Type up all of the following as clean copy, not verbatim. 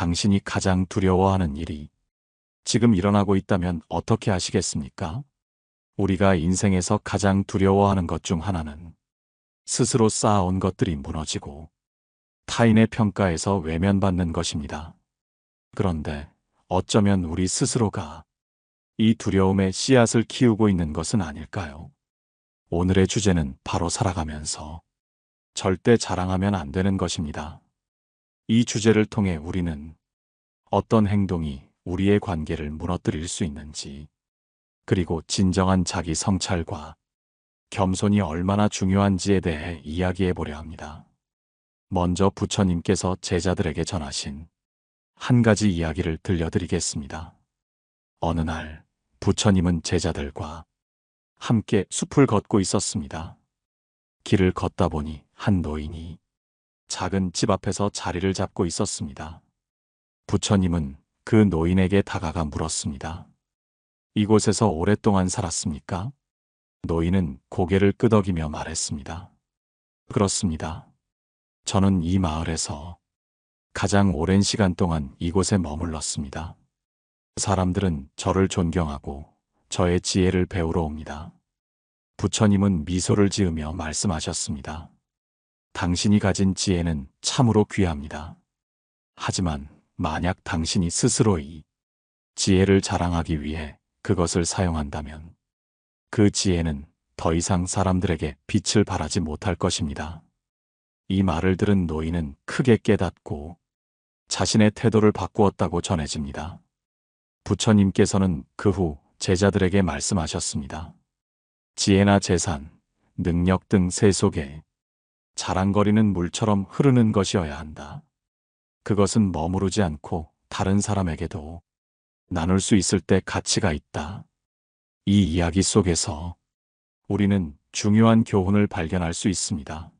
당신이 가장 두려워하는 일이 지금 일어나고 있다면 어떻게 하시겠습니까? 우리가 인생에서 가장 두려워하는 것 중 하나는 스스로 쌓아온 것들이 무너지고 타인의 평가에서 외면받는 것입니다. 그런데 어쩌면 우리 스스로가 이 두려움의 씨앗을 키우고 있는 것은 아닐까요? 오늘의 주제는 바로 살아가면서 절대 자랑하면 안 되는 것입니다. 이 주제를 통해 우리는 어떤 행동이 우리의 관계를 무너뜨릴 수 있는지, 그리고 진정한 자기 성찰과 겸손이 얼마나 중요한지에 대해 이야기해 보려 합니다. 먼저 부처님께서 제자들에게 전하신 한 가지 이야기를 들려드리겠습니다. 어느 날 부처님은 제자들과 함께 숲을 걷고 있었습니다. 길을 걷다 보니 한 노인이 작은 집 앞에서 자리를 잡고 있었습니다. 부처님은 그 노인에게 다가가 물었습니다. 이곳에서 오랫동안 살았습니까? 노인은 고개를 끄덕이며 말했습니다. 그렇습니다. 저는 이 마을에서 가장 오랜 시간 동안 이곳에 머물렀습니다. 사람들은 저를 존경하고 저의 지혜를 배우러 옵니다. 부처님은 미소를 지으며 말씀하셨습니다. 당신이 가진 지혜는 참으로 귀합니다. 하지만 만약 당신이 스스로 이 지혜를 자랑하기 위해 그것을 사용한다면 그 지혜는 더 이상 사람들에게 빛을 발하지 못할 것입니다. 이 말을 들은 노인은 크게 깨닫고 자신의 태도를 바꾸었다고 전해집니다. 부처님께서는 그 후 제자들에게 말씀하셨습니다. 지혜나 재산, 능력 등 세속에 자랑거리는 물처럼 흐르는 것이어야 한다. 그것은 머무르지 않고 다른 사람에게도 나눌 수 있을 때 가치가 있다. 이 이야기 속에서 우리는 중요한 교훈을 발견할 수 있습니다.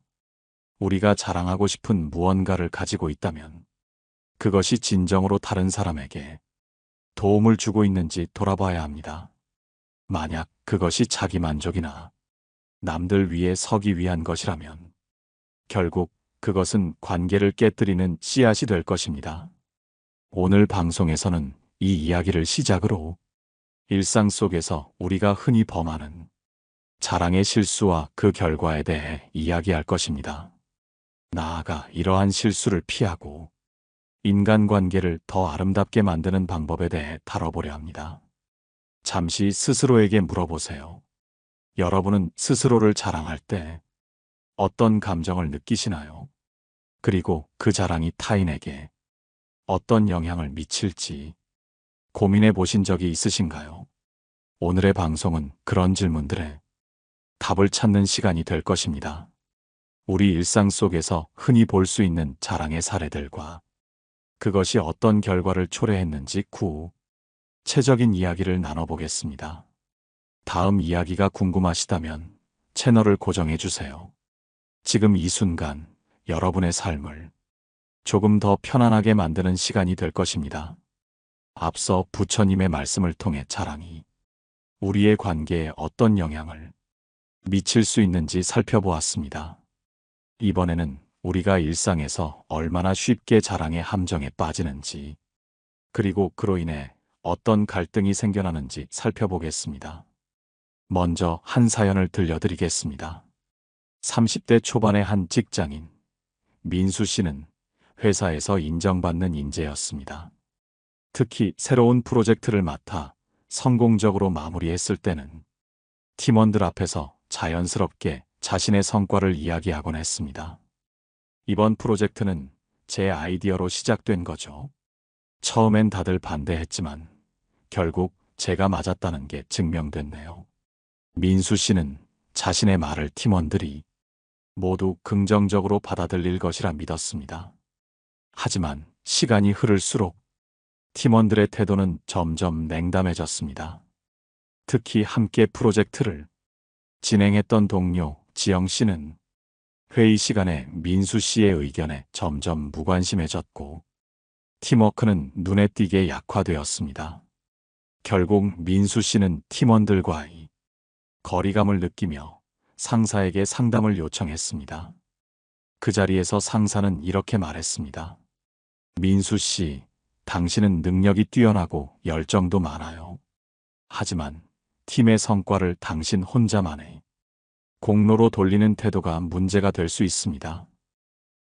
우리가 자랑하고 싶은 무언가를 가지고 있다면 그것이 진정으로 다른 사람에게 도움을 주고 있는지 돌아봐야 합니다. 만약 그것이 자기 만족이나 남들 위에 서기 위한 것이라면 결국 그것은 관계를 깨뜨리는 씨앗이 될 것입니다. 오늘 방송에서는 이 이야기를 시작으로 일상 속에서 우리가 흔히 범하는 자랑의 실수와 그 결과에 대해 이야기할 것입니다. 나아가 이러한 실수를 피하고 인간관계를 더 아름답게 만드는 방법에 대해 다뤄보려 합니다. 잠시 스스로에게 물어보세요. 여러분은 스스로를 자랑할 때 어떤 감정을 느끼시나요? 그리고 그 자랑이 타인에게 어떤 영향을 미칠지 고민해 보신 적이 있으신가요? 오늘의 방송은 그런 질문들에 답을 찾는 시간이 될 것입니다. 우리 일상 속에서 흔히 볼 수 있는 자랑의 사례들과 그것이 어떤 결과를 초래했는지 구체적인 이야기를 나눠보겠습니다. 다음 이야기가 궁금하시다면 채널을 고정해 주세요. 지금 이 순간 여러분의 삶을 조금 더 편안하게 만드는 시간이 될 것입니다. 앞서 부처님의 말씀을 통해 자랑이 우리의 관계에 어떤 영향을 미칠 수 있는지 살펴보았습니다. 이번에는 우리가 일상에서 얼마나 쉽게 자랑의 함정에 빠지는지, 그리고 그로 인해 어떤 갈등이 생겨나는지 살펴보겠습니다. 먼저 한 사연을 들려드리겠습니다. 30대 초반의 한 직장인 민수 씨는 회사에서 인정받는 인재였습니다. 특히 새로운 프로젝트를 맡아 성공적으로 마무리했을 때는 팀원들 앞에서 자연스럽게 자신의 성과를 이야기하곤 했습니다. 이번 프로젝트는 제 아이디어로 시작된 거죠. 처음엔 다들 반대했지만 결국 제가 맞았다는 게 증명됐네요. 민수 씨는 자신의 말을 팀원들이 모두 긍정적으로 받아들일 것이라 믿었습니다. 하지만 시간이 흐를수록 팀원들의 태도는 점점 냉담해졌습니다. 특히 함께 프로젝트를 진행했던 동료 지영 씨는 회의 시간에 민수 씨의 의견에 점점 무관심해졌고 팀워크는 눈에 띄게 약화되었습니다. 결국 민수 씨는 팀원들과의 거리감을 느끼며 상사에게 상담을 요청했습니다. 그 자리에서 상사는 이렇게 말했습니다. 민수 씨, 당신은 능력이 뛰어나고 열정도 많아요. 하지만 팀의 성과를 당신 혼자만의 공로로 돌리는 태도가 문제가 될 수 있습니다.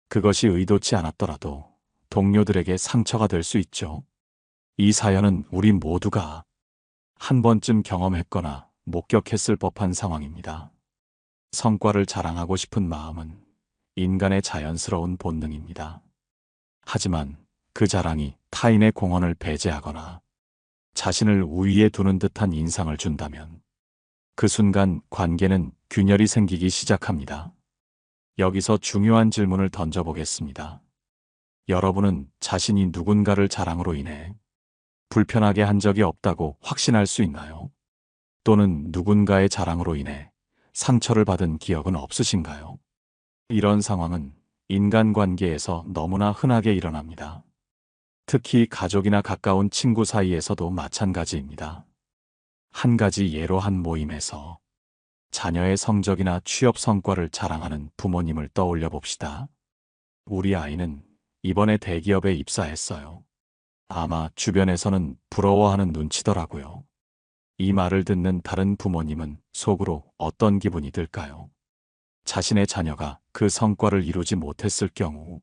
그것이 의도치 않았더라도 동료들에게 상처가 될 수 있죠. 이 사연은 우리 모두가 한 번쯤 경험했거나 목격했을 법한 상황입니다. 성과를 자랑하고 싶은 마음은 인간의 자연스러운 본능입니다. 하지만 그 자랑이 타인의 공헌을 배제하거나 자신을 우위에 두는 듯한 인상을 준다면 그 순간 관계는 균열이 생기기 시작합니다. 여기서 중요한 질문을 던져보겠습니다. 여러분은 자신이 누군가를 자랑으로 인해 불편하게 한 적이 없다고 확신할 수 있나요? 또는 누군가의 자랑으로 인해 상처를 받은 기억은 없으신가요? 이런 상황은 인간관계에서 너무나 흔하게 일어납니다. 특히 가족이나 가까운 친구 사이에서도 마찬가지입니다. 한 가지 예로 한 모임에서 자녀의 성적이나 취업 성과를 자랑하는 부모님을 떠올려 봅시다. 우리 아이는 이번에 대기업에 입사했어요. 아마 주변에서는 부러워하는 눈치더라고요. 이 말을 듣는 다른 부모님은 속으로 어떤 기분이 들까요? 자신의 자녀가 그 성과를 이루지 못했을 경우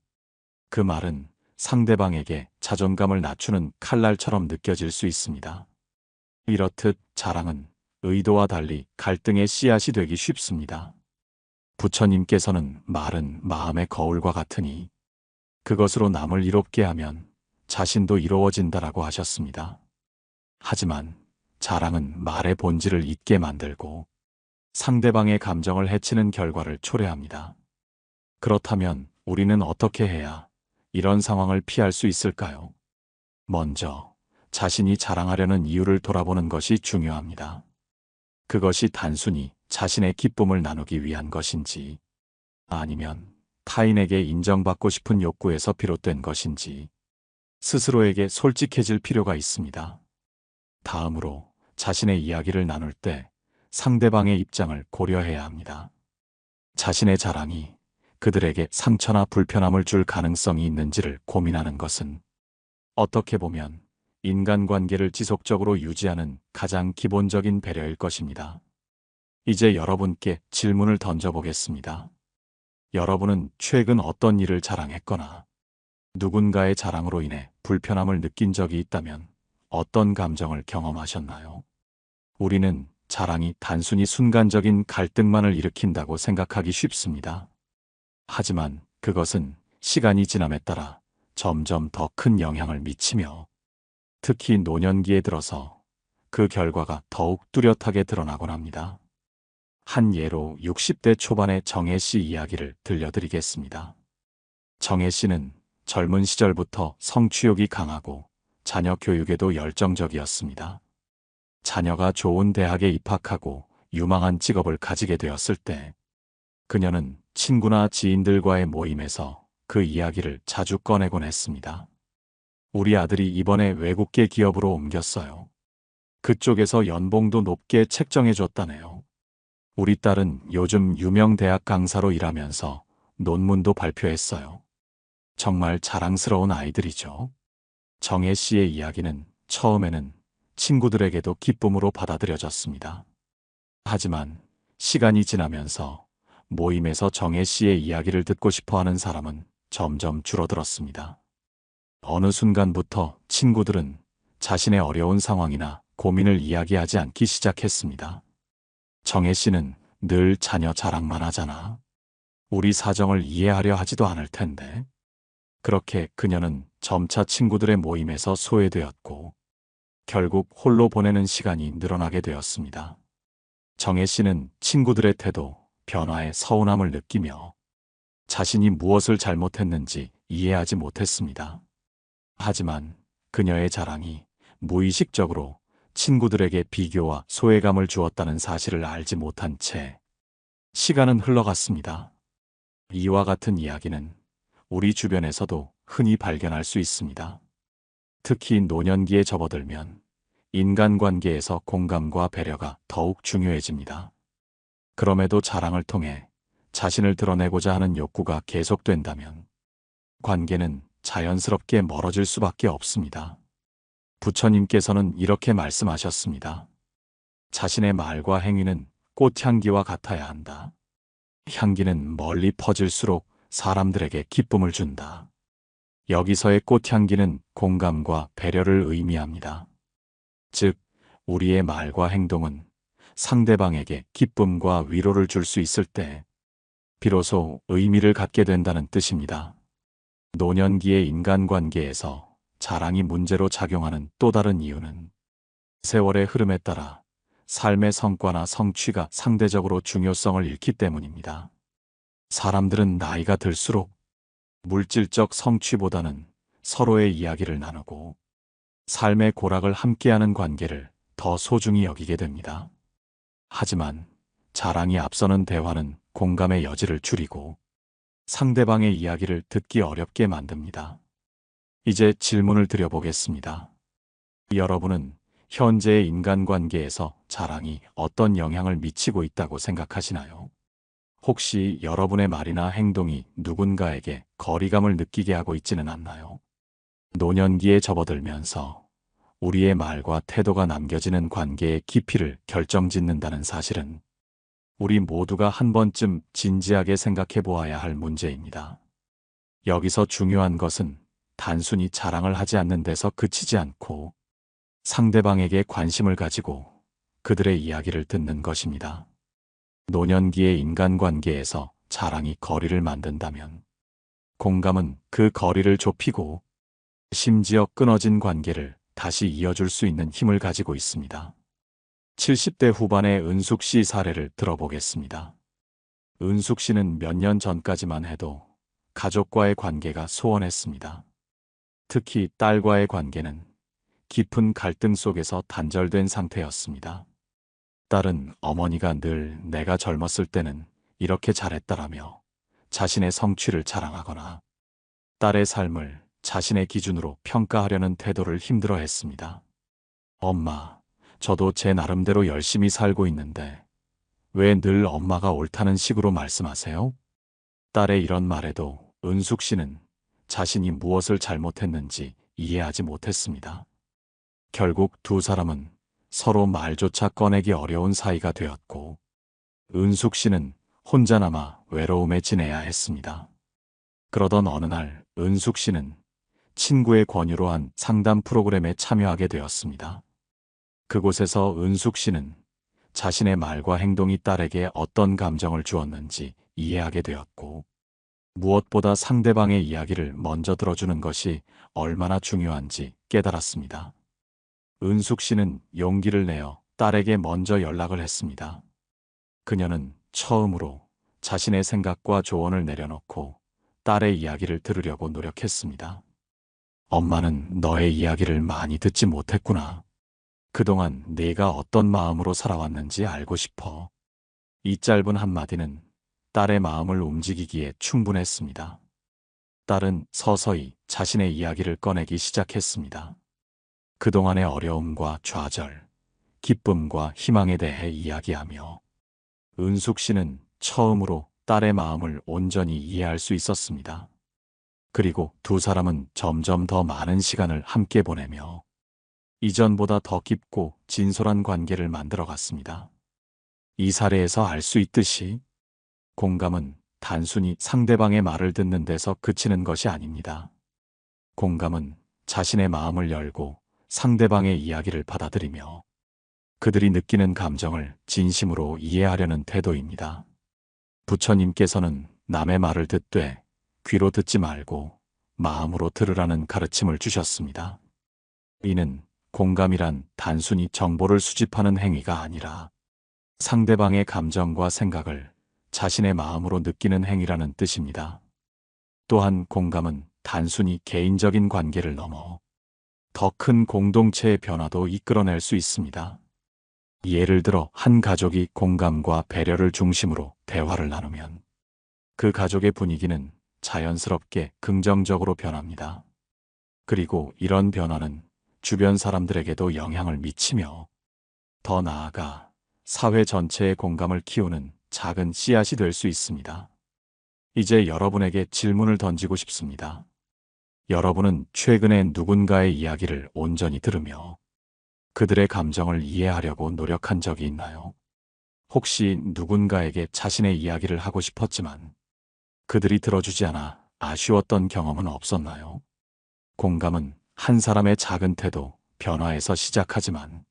그 말은 상대방에게 자존감을 낮추는 칼날처럼 느껴질 수 있습니다. 이렇듯 자랑은 의도와 달리 갈등의 씨앗이 되기 쉽습니다. 부처님께서는 말은 마음의 거울과 같으니 그것으로 남을 이롭게 하면 자신도 이로워진다라고 하셨습니다. 하지만 자랑은 말의 본질을 잊게 만들고 상대방의 감정을 해치는 결과를 초래합니다. 그렇다면 우리는 어떻게 해야 이런 상황을 피할 수 있을까요? 먼저 자신이 자랑하려는 이유를 돌아보는 것이 중요합니다. 그것이 단순히 자신의 기쁨을 나누기 위한 것인지 아니면 타인에게 인정받고 싶은 욕구에서 비롯된 것인지 스스로에게 솔직해질 필요가 있습니다. 다음으로 자신의 이야기를 나눌 때 상대방의 입장을 고려해야 합니다. 자신의 자랑이 그들에게 상처나 불편함을 줄 가능성이 있는지를 고민하는 것은 어떻게 보면 인간관계를 지속적으로 유지하는 가장 기본적인 배려일 것입니다. 이제 여러분께 질문을 던져보겠습니다. 여러분은 최근 어떤 일을 자랑했거나 누군가의 자랑으로 인해 불편함을 느낀 적이 있다면 어떤 감정을 경험하셨나요? 우리는 자랑이 단순히 순간적인 갈등만을 일으킨다고 생각하기 쉽습니다. 하지만 그것은 시간이 지남에 따라 점점 더 큰 영향을 미치며 특히 노년기에 들어서 그 결과가 더욱 뚜렷하게 드러나곤 합니다. 한 예로 60대 초반의 정혜 씨 이야기를 들려드리겠습니다. 정혜 씨는 젊은 시절부터 성취욕이 강하고 자녀 교육에도 열정적이었습니다. 자녀가 좋은 대학에 입학하고 유망한 직업을 가지게 되었을 때 그녀는 친구나 지인들과의 모임에서 그 이야기를 자주 꺼내곤 했습니다. 우리 아들이 이번에 외국계 기업으로 옮겼어요. 그쪽에서 연봉도 높게 책정해 줬다네요. 우리 딸은 요즘 유명 대학 강사로 일하면서 논문도 발표했어요. 정말 자랑스러운 아이들이죠. 정혜 씨의 이야기는 처음에는 친구들에게도 기쁨으로 받아들여졌습니다. 하지만 시간이 지나면서 모임에서 정혜 씨의 이야기를 듣고 싶어하는 사람은 점점 줄어들었습니다. 어느 순간부터 친구들은 자신의 어려운 상황이나 고민을 이야기하지 않기 시작했습니다. 정혜 씨는 늘 자녀 자랑만 하잖아. 우리 사정을 이해하려 하지도 않을 텐데. 그렇게 그녀는 점차 친구들의 모임에서 소외되었고 결국 홀로 보내는 시간이 늘어나게 되었습니다. 정혜 씨는 친구들의 태도, 변화에 서운함을 느끼며 자신이 무엇을 잘못했는지 이해하지 못했습니다. 하지만 그녀의 자랑이 무의식적으로 친구들에게 비교와 소외감을 주었다는 사실을 알지 못한 채 시간은 흘러갔습니다. 이와 같은 이야기는 우리 주변에서도 흔히 발견할 수 있습니다. 특히 노년기에 접어들면 인간관계에서 공감과 배려가 더욱 중요해집니다. 그럼에도 자랑을 통해 자신을 드러내고자 하는 욕구가 계속된다면 관계는 자연스럽게 멀어질 수밖에 없습니다. 부처님께서는 이렇게 말씀하셨습니다. 자신의 말과 행위는 꽃향기와 같아야 한다. 향기는 멀리 퍼질수록 사람들에게 기쁨을 준다. 여기서의 꽃향기는 공감과 배려를 의미합니다. 즉, 우리의 말과 행동은 상대방에게 기쁨과 위로를 줄 수 있을 때 비로소 의미를 갖게 된다는 뜻입니다. 노년기의 인간관계에서 자랑이 문제로 작용하는 또 다른 이유는 세월의 흐름에 따라 삶의 성과나 성취가 상대적으로 중요성을 잃기 때문입니다. 사람들은 나이가 들수록 물질적 성취보다는 서로의 이야기를 나누고 삶의 고락을 함께하는 관계를 더 소중히 여기게 됩니다. 하지만 자랑이 앞서는 대화는 공감의 여지를 줄이고 상대방의 이야기를 듣기 어렵게 만듭니다. 이제 질문을 드려보겠습니다. 여러분은 현재의 인간관계에서 자랑이 어떤 영향을 미치고 있다고 생각하시나요? 혹시 여러분의 말이나 행동이 누군가에게 거리감을 느끼게 하고 있지는 않나요? 노년기에 접어들면서 우리의 말과 태도가 남겨지는 관계의 깊이를 결정짓는다는 사실은 우리 모두가 한 번쯤 진지하게 생각해 보아야 할 문제입니다. 여기서 중요한 것은 단순히 자랑을 하지 않는 데서 그치지 않고 상대방에게 관심을 가지고 그들의 이야기를 듣는 것입니다. 노년기의 인간관계에서 자랑이 거리를 만든다면 공감은 그 거리를 좁히고 심지어 끊어진 관계를 다시 이어줄 수 있는 힘을 가지고 있습니다. 70대 후반의 은숙 씨 사례를 들어보겠습니다. 은숙 씨는 몇 년 전까지만 해도 가족과의 관계가 소원했습니다. 특히 딸과의 관계는 깊은 갈등 속에서 단절된 상태였습니다. 딸은 어머니가 늘 내가 젊었을 때는 이렇게 잘했다라며 자신의 성취를 자랑하거나 딸의 삶을 자신의 기준으로 평가하려는 태도를 힘들어했습니다. 엄마, 저도 제 나름대로 열심히 살고 있는데 왜 늘 엄마가 옳다는 식으로 말씀하세요? 딸의 이런 말에도 은숙 씨는 자신이 무엇을 잘못했는지 이해하지 못했습니다. 결국 두 사람은 서로 말조차 꺼내기 어려운 사이가 되었고 은숙 씨는 혼자 남아 외로움에 지내야 했습니다. 그러던 어느 날 은숙 씨는 친구의 권유로 한 상담 프로그램에 참여하게 되었습니다. 그곳에서 은숙 씨는 자신의 말과 행동이 딸에게 어떤 감정을 주었는지 이해하게 되었고 무엇보다 상대방의 이야기를 먼저 들어주는 것이 얼마나 중요한지 깨달았습니다. 은숙 씨는 용기를 내어 딸에게 먼저 연락을 했습니다. 그녀는 처음으로 자신의 생각과 조언을 내려놓고 딸의 이야기를 들으려고 노력했습니다. 엄마는 너의 이야기를 많이 듣지 못했구나. 그동안 네가 어떤 마음으로 살아왔는지 알고 싶어. 이 짧은 한마디는 딸의 마음을 움직이기에 충분했습니다. 딸은 서서히 자신의 이야기를 꺼내기 시작했습니다. 그동안의 어려움과 좌절, 기쁨과 희망에 대해 이야기하며 은숙 씨는 처음으로 딸의 마음을 온전히 이해할 수 있었습니다. 그리고 두 사람은 점점 더 많은 시간을 함께 보내며 이전보다 더 깊고 진솔한 관계를 만들어갔습니다. 이 사례에서 알 수 있듯이 공감은 단순히 상대방의 말을 듣는 데서 그치는 것이 아닙니다. 공감은 자신의 마음을 열고 상대방의 이야기를 받아들이며 그들이 느끼는 감정을 진심으로 이해하려는 태도입니다. 부처님께서는 남의 말을 듣되 귀로 듣지 말고 마음으로 들으라는 가르침을 주셨습니다. 이는 공감이란 단순히 정보를 수집하는 행위가 아니라 상대방의 감정과 생각을 자신의 마음으로 느끼는 행위라는 뜻입니다. 또한 공감은 단순히 개인적인 관계를 넘어 더 큰 공동체의 변화도 이끌어낼 수 있습니다. 예를 들어 한 가족이 공감과 배려를 중심으로 대화를 나누면 그 가족의 분위기는 자연스럽게 긍정적으로 변합니다. 그리고 이런 변화는 주변 사람들에게도 영향을 미치며 더 나아가 사회 전체의 공감을 키우는 작은 씨앗이 될 수 있습니다. 이제 여러분에게 질문을 던지고 싶습니다. 여러분은 최근에 누군가의 이야기를 온전히 들으며 그들의 감정을 이해하려고 노력한 적이 있나요? 혹시 누군가에게 자신의 이야기를 하고 싶었지만 그들이 들어주지 않아 아쉬웠던 경험은 없었나요? 공감은 한 사람의 작은 태도, 변화에서 시작하지만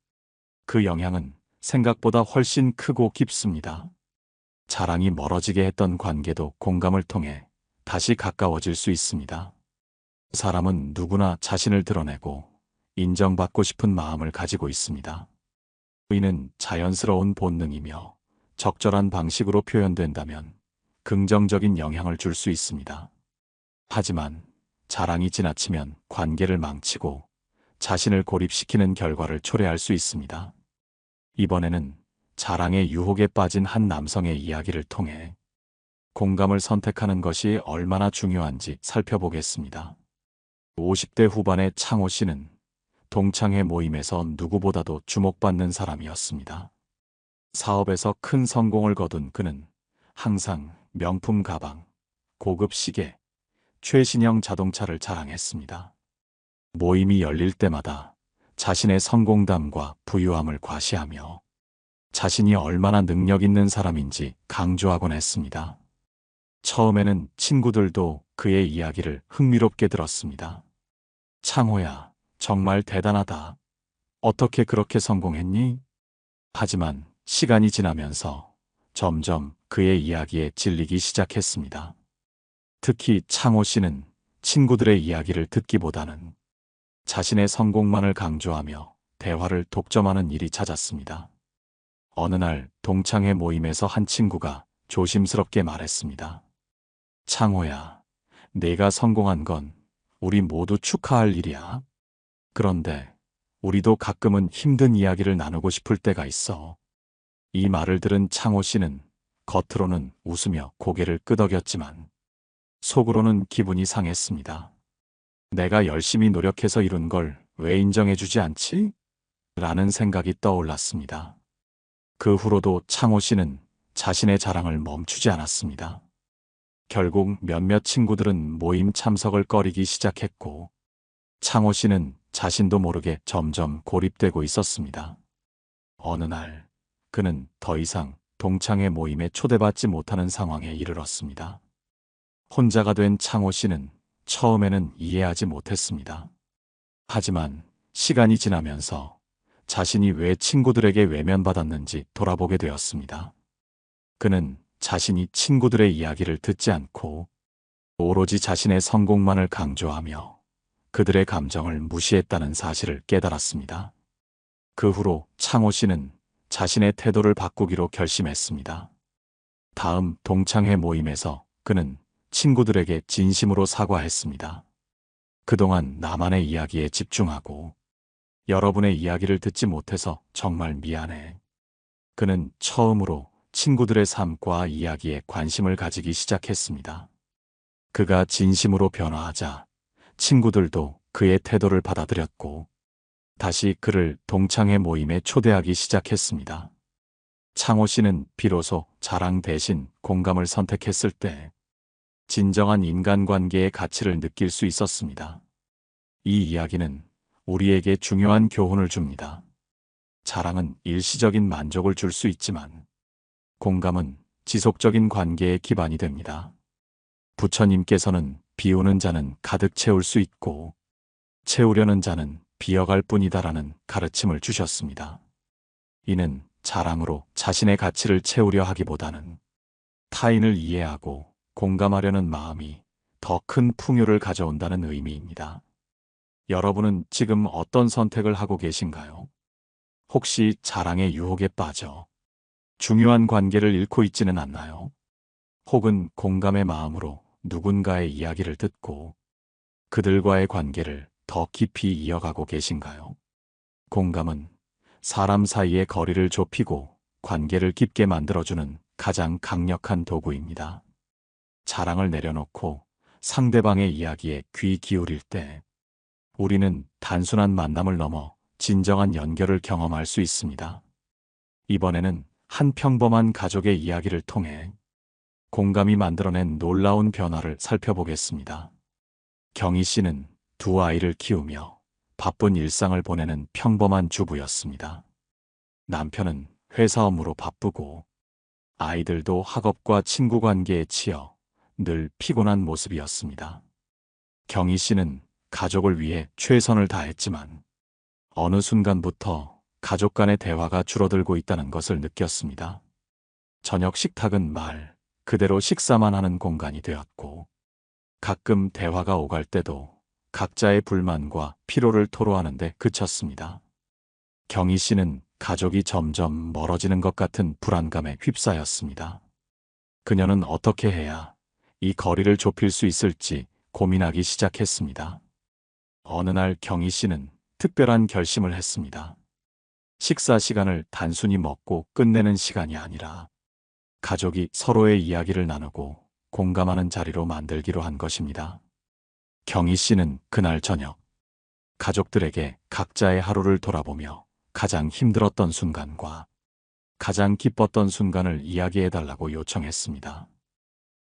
그 영향은 생각보다 훨씬 크고 깊습니다. 자랑이 멀어지게 했던 관계도 공감을 통해 다시 가까워질 수 있습니다. 사람은 누구나 자신을 드러내고 인정받고 싶은 마음을 가지고 있습니다. 이는 자연스러운 본능이며 적절한 방식으로 표현된다면 긍정적인 영향을 줄 수 있습니다. 하지만 자랑이 지나치면 관계를 망치고 자신을 고립시키는 결과를 초래할 수 있습니다. 이번에는 자랑의 유혹에 빠진 한 남성의 이야기를 통해 공감을 선택하는 것이 얼마나 중요한지 살펴보겠습니다. 50대 후반의 창호 씨는 동창회 모임에서 누구보다도 주목받는 사람이었습니다. 사업에서 큰 성공을 거둔 그는 항상 명품 가방, 고급 시계, 최신형 자동차를 자랑했습니다. 모임이 열릴 때마다 자신의 성공담과 부유함을 과시하며 자신이 얼마나 능력 있는 사람인지 강조하곤 했습니다. 처음에는 친구들도 그의 이야기를 흥미롭게 들었습니다. 창호야, 정말 대단하다. 어떻게 그렇게 성공했니? 하지만 시간이 지나면서 점점 그의 이야기에 질리기 시작했습니다. 특히 창호 씨는 친구들의 이야기를 듣기보다는 자신의 성공만을 강조하며 대화를 독점하는 일이 잦았습니다. 어느 날 동창회 모임에서 한 친구가 조심스럽게 말했습니다. 창호야, 내가 성공한 건 우리 모두 축하할 일이야. 그런데 우리도 가끔은 힘든 이야기를 나누고 싶을 때가 있어. 이 말을 들은 창호 씨는 겉으로는 웃으며 고개를 끄덕였지만 속으로는 기분이 상했습니다. 내가 열심히 노력해서 이룬 걸 왜 인정해주지 않지? 라는 생각이 떠올랐습니다. 그 후로도 창호 씨는 자신의 자랑을 멈추지 않았습니다. 결국 몇몇 친구들은 모임 참석을 꺼리기 시작했고 창호 씨는 자신도 모르게 점점 고립되고 있었습니다. 어느 날 그는 더 이상 동창회 모임에 초대받지 못하는 상황에 이르렀습니다. 혼자가 된 창호 씨는 처음에는 이해하지 못했습니다. 하지만 시간이 지나면서 자신이 왜 친구들에게 외면받았는지 돌아보게 되었습니다. 그는 자신이 친구들의 이야기를 듣지 않고 오로지 자신의 성공만을 강조하며 그들의 감정을 무시했다는 사실을 깨달았습니다. 그 후로 창호 씨는 자신의 태도를 바꾸기로 결심했습니다. 다음 동창회 모임에서 그는 친구들에게 진심으로 사과했습니다. 그동안 나만의 이야기에 집중하고 여러분의 이야기를 듣지 못해서 정말 미안해. 그는 처음으로 친구들의 삶과 이야기에 관심을 가지기 시작했습니다. 그가 진심으로 변화하자 친구들도 그의 태도를 받아들였고 다시 그를 동창회 모임에 초대하기 시작했습니다. 창호 씨는 비로소 자랑 대신 공감을 선택했을 때 진정한 인간관계의 가치를 느낄 수 있었습니다. 이 이야기는 우리에게 중요한 교훈을 줍니다. 자랑은 일시적인 만족을 줄 수 있지만 공감은 지속적인 관계의 기반이 됩니다. 부처님께서는 비우는 자는 가득 채울 수 있고 채우려는 자는 비어갈 뿐이다라는 가르침을 주셨습니다. 이는 자랑으로 자신의 가치를 채우려 하기보다는 타인을 이해하고 공감하려는 마음이 더 큰 풍요를 가져온다는 의미입니다. 여러분은 지금 어떤 선택을 하고 계신가요? 혹시 자랑의 유혹에 빠져 중요한 관계를 잃고 있지는 않나요? 혹은 공감의 마음으로 누군가의 이야기를 듣고 그들과의 관계를 더 깊이 이어가고 계신가요? 공감은 사람 사이의 거리를 좁히고 관계를 깊게 만들어주는 가장 강력한 도구입니다. 자랑을 내려놓고 상대방의 이야기에 귀 기울일 때 우리는 단순한 만남을 넘어 진정한 연결을 경험할 수 있습니다. 이번에는 한 평범한 가족의 이야기를 통해 공감이 만들어낸 놀라운 변화를 살펴보겠습니다. 경희 씨는 두 아이를 키우며 바쁜 일상을 보내는 평범한 주부였습니다. 남편은 회사 업무로 바쁘고 아이들도 학업과 친구 관계에 치여 늘 피곤한 모습이었습니다. 경희 씨는 가족을 위해 최선을 다했지만 어느 순간부터 가족 간의 대화가 줄어들고 있다는 것을 느꼈습니다. 저녁 식탁은 말 그대로 식사만 하는 공간이 되었고 가끔 대화가 오갈 때도 각자의 불만과 피로를 토로하는데 그쳤습니다. 경희 씨는 가족이 점점 멀어지는 것 같은 불안감에 휩싸였습니다. 그녀는 어떻게 해야 이 거리를 좁힐 수 있을지 고민하기 시작했습니다. 어느 날 경희 씨는 특별한 결심을 했습니다. 식사 시간을 단순히 먹고 끝내는 시간이 아니라 가족이 서로의 이야기를 나누고 공감하는 자리로 만들기로 한 것입니다. 경희 씨는 그날 저녁 가족들에게 각자의 하루를 돌아보며 가장 힘들었던 순간과 가장 기뻤던 순간을 이야기해달라고 요청했습니다.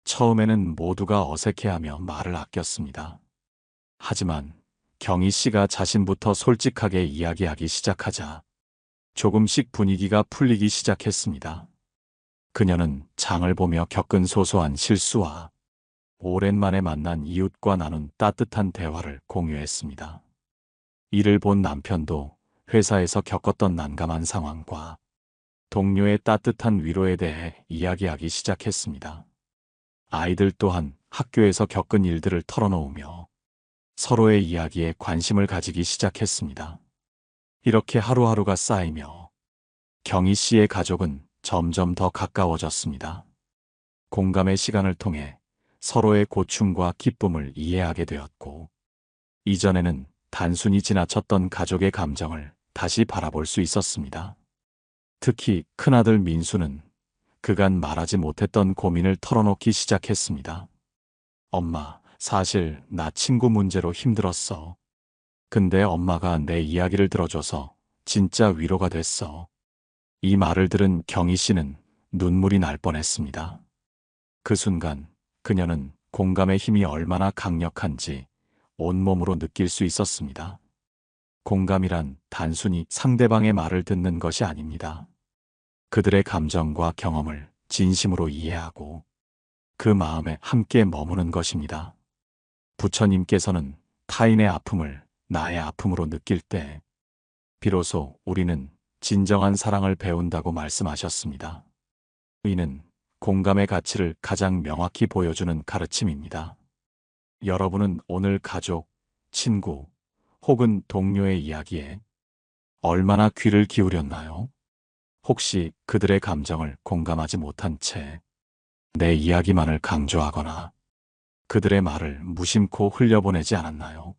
처음에는 모두가 어색해하며 말을 아꼈습니다. 하지만 경희 씨가 자신부터 솔직하게 이야기하기 시작하자 조금씩 분위기가 풀리기 시작했습니다. 그녀는 장을 보며 겪은 소소한 실수와 오랜만에 만난 이웃과 나눈 따뜻한 대화를 공유했습니다. 이를 본 남편도 회사에서 겪었던 난감한 상황과 동료의 따뜻한 위로에 대해 이야기하기 시작했습니다. 아이들 또한 학교에서 겪은 일들을 털어놓으며 서로의 이야기에 관심을 가지기 시작했습니다. 이렇게 하루하루가 쌓이며 경희 씨의 가족은 점점 더 가까워졌습니다. 공감의 시간을 통해 서로의 고충과 기쁨을 이해하게 되었고, 이전에는 단순히 지나쳤던 가족의 감정을 다시 바라볼 수 있었습니다. 특히 큰아들 민수는 그간 말하지 못했던 고민을 털어놓기 시작했습니다. 엄마, 사실 나 친구 문제로 힘들었어. 근데 엄마가 내 이야기를 들어줘서 진짜 위로가 됐어. 이 말을 들은 경희 씨는 눈물이 날 뻔했습니다. 그 순간 그녀는 공감의 힘이 얼마나 강력한지 온몸으로 느낄 수 있었습니다. 공감이란 단순히 상대방의 말을 듣는 것이 아닙니다. 그들의 감정과 경험을 진심으로 이해하고 그 마음에 함께 머무는 것입니다. 부처님께서는 타인의 아픔을 나의 아픔으로 느낄 때 비로소 우리는 진정한 사랑을 배운다고 말씀하셨습니다. 이는 공감의 가치를 가장 명확히 보여주는 가르침입니다. 여러분은 오늘 가족, 친구 혹은 동료의 이야기에 얼마나 귀를 기울였나요? 혹시 그들의 감정을 공감하지 못한 채 내 이야기만을 강조하거나 그들의 말을 무심코 흘려보내지 않았나요?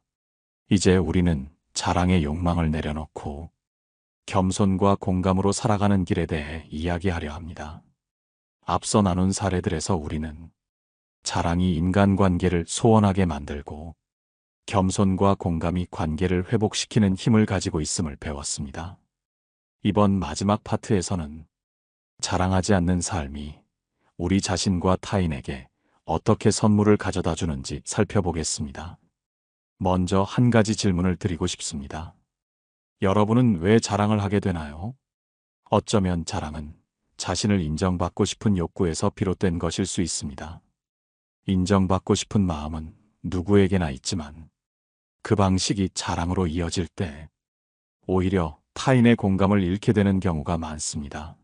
이제 우리는 자랑의 욕망을 내려놓고 겸손과 공감으로 살아가는 길에 대해 이야기하려 합니다. 앞서 나눈 사례들에서 우리는 자랑이 인간관계를 소원하게 만들고 겸손과 공감이 관계를 회복시키는 힘을 가지고 있음을 배웠습니다. 이번 마지막 파트에서는 자랑하지 않는 삶이 우리 자신과 타인에게 어떻게 선물을 가져다 주는지 살펴보겠습니다. 먼저 한 가지 질문을 드리고 싶습니다. 여러분은 왜 자랑을 하게 되나요? 어쩌면 자랑은 자신을 인정받고 싶은 욕구에서 비롯된 것일 수 있습니다. 인정받고 싶은 마음은 누구에게나 있지만 그 방식이 자랑으로 이어질 때 오히려 타인의 공감을 잃게 되는 경우가 많습니다.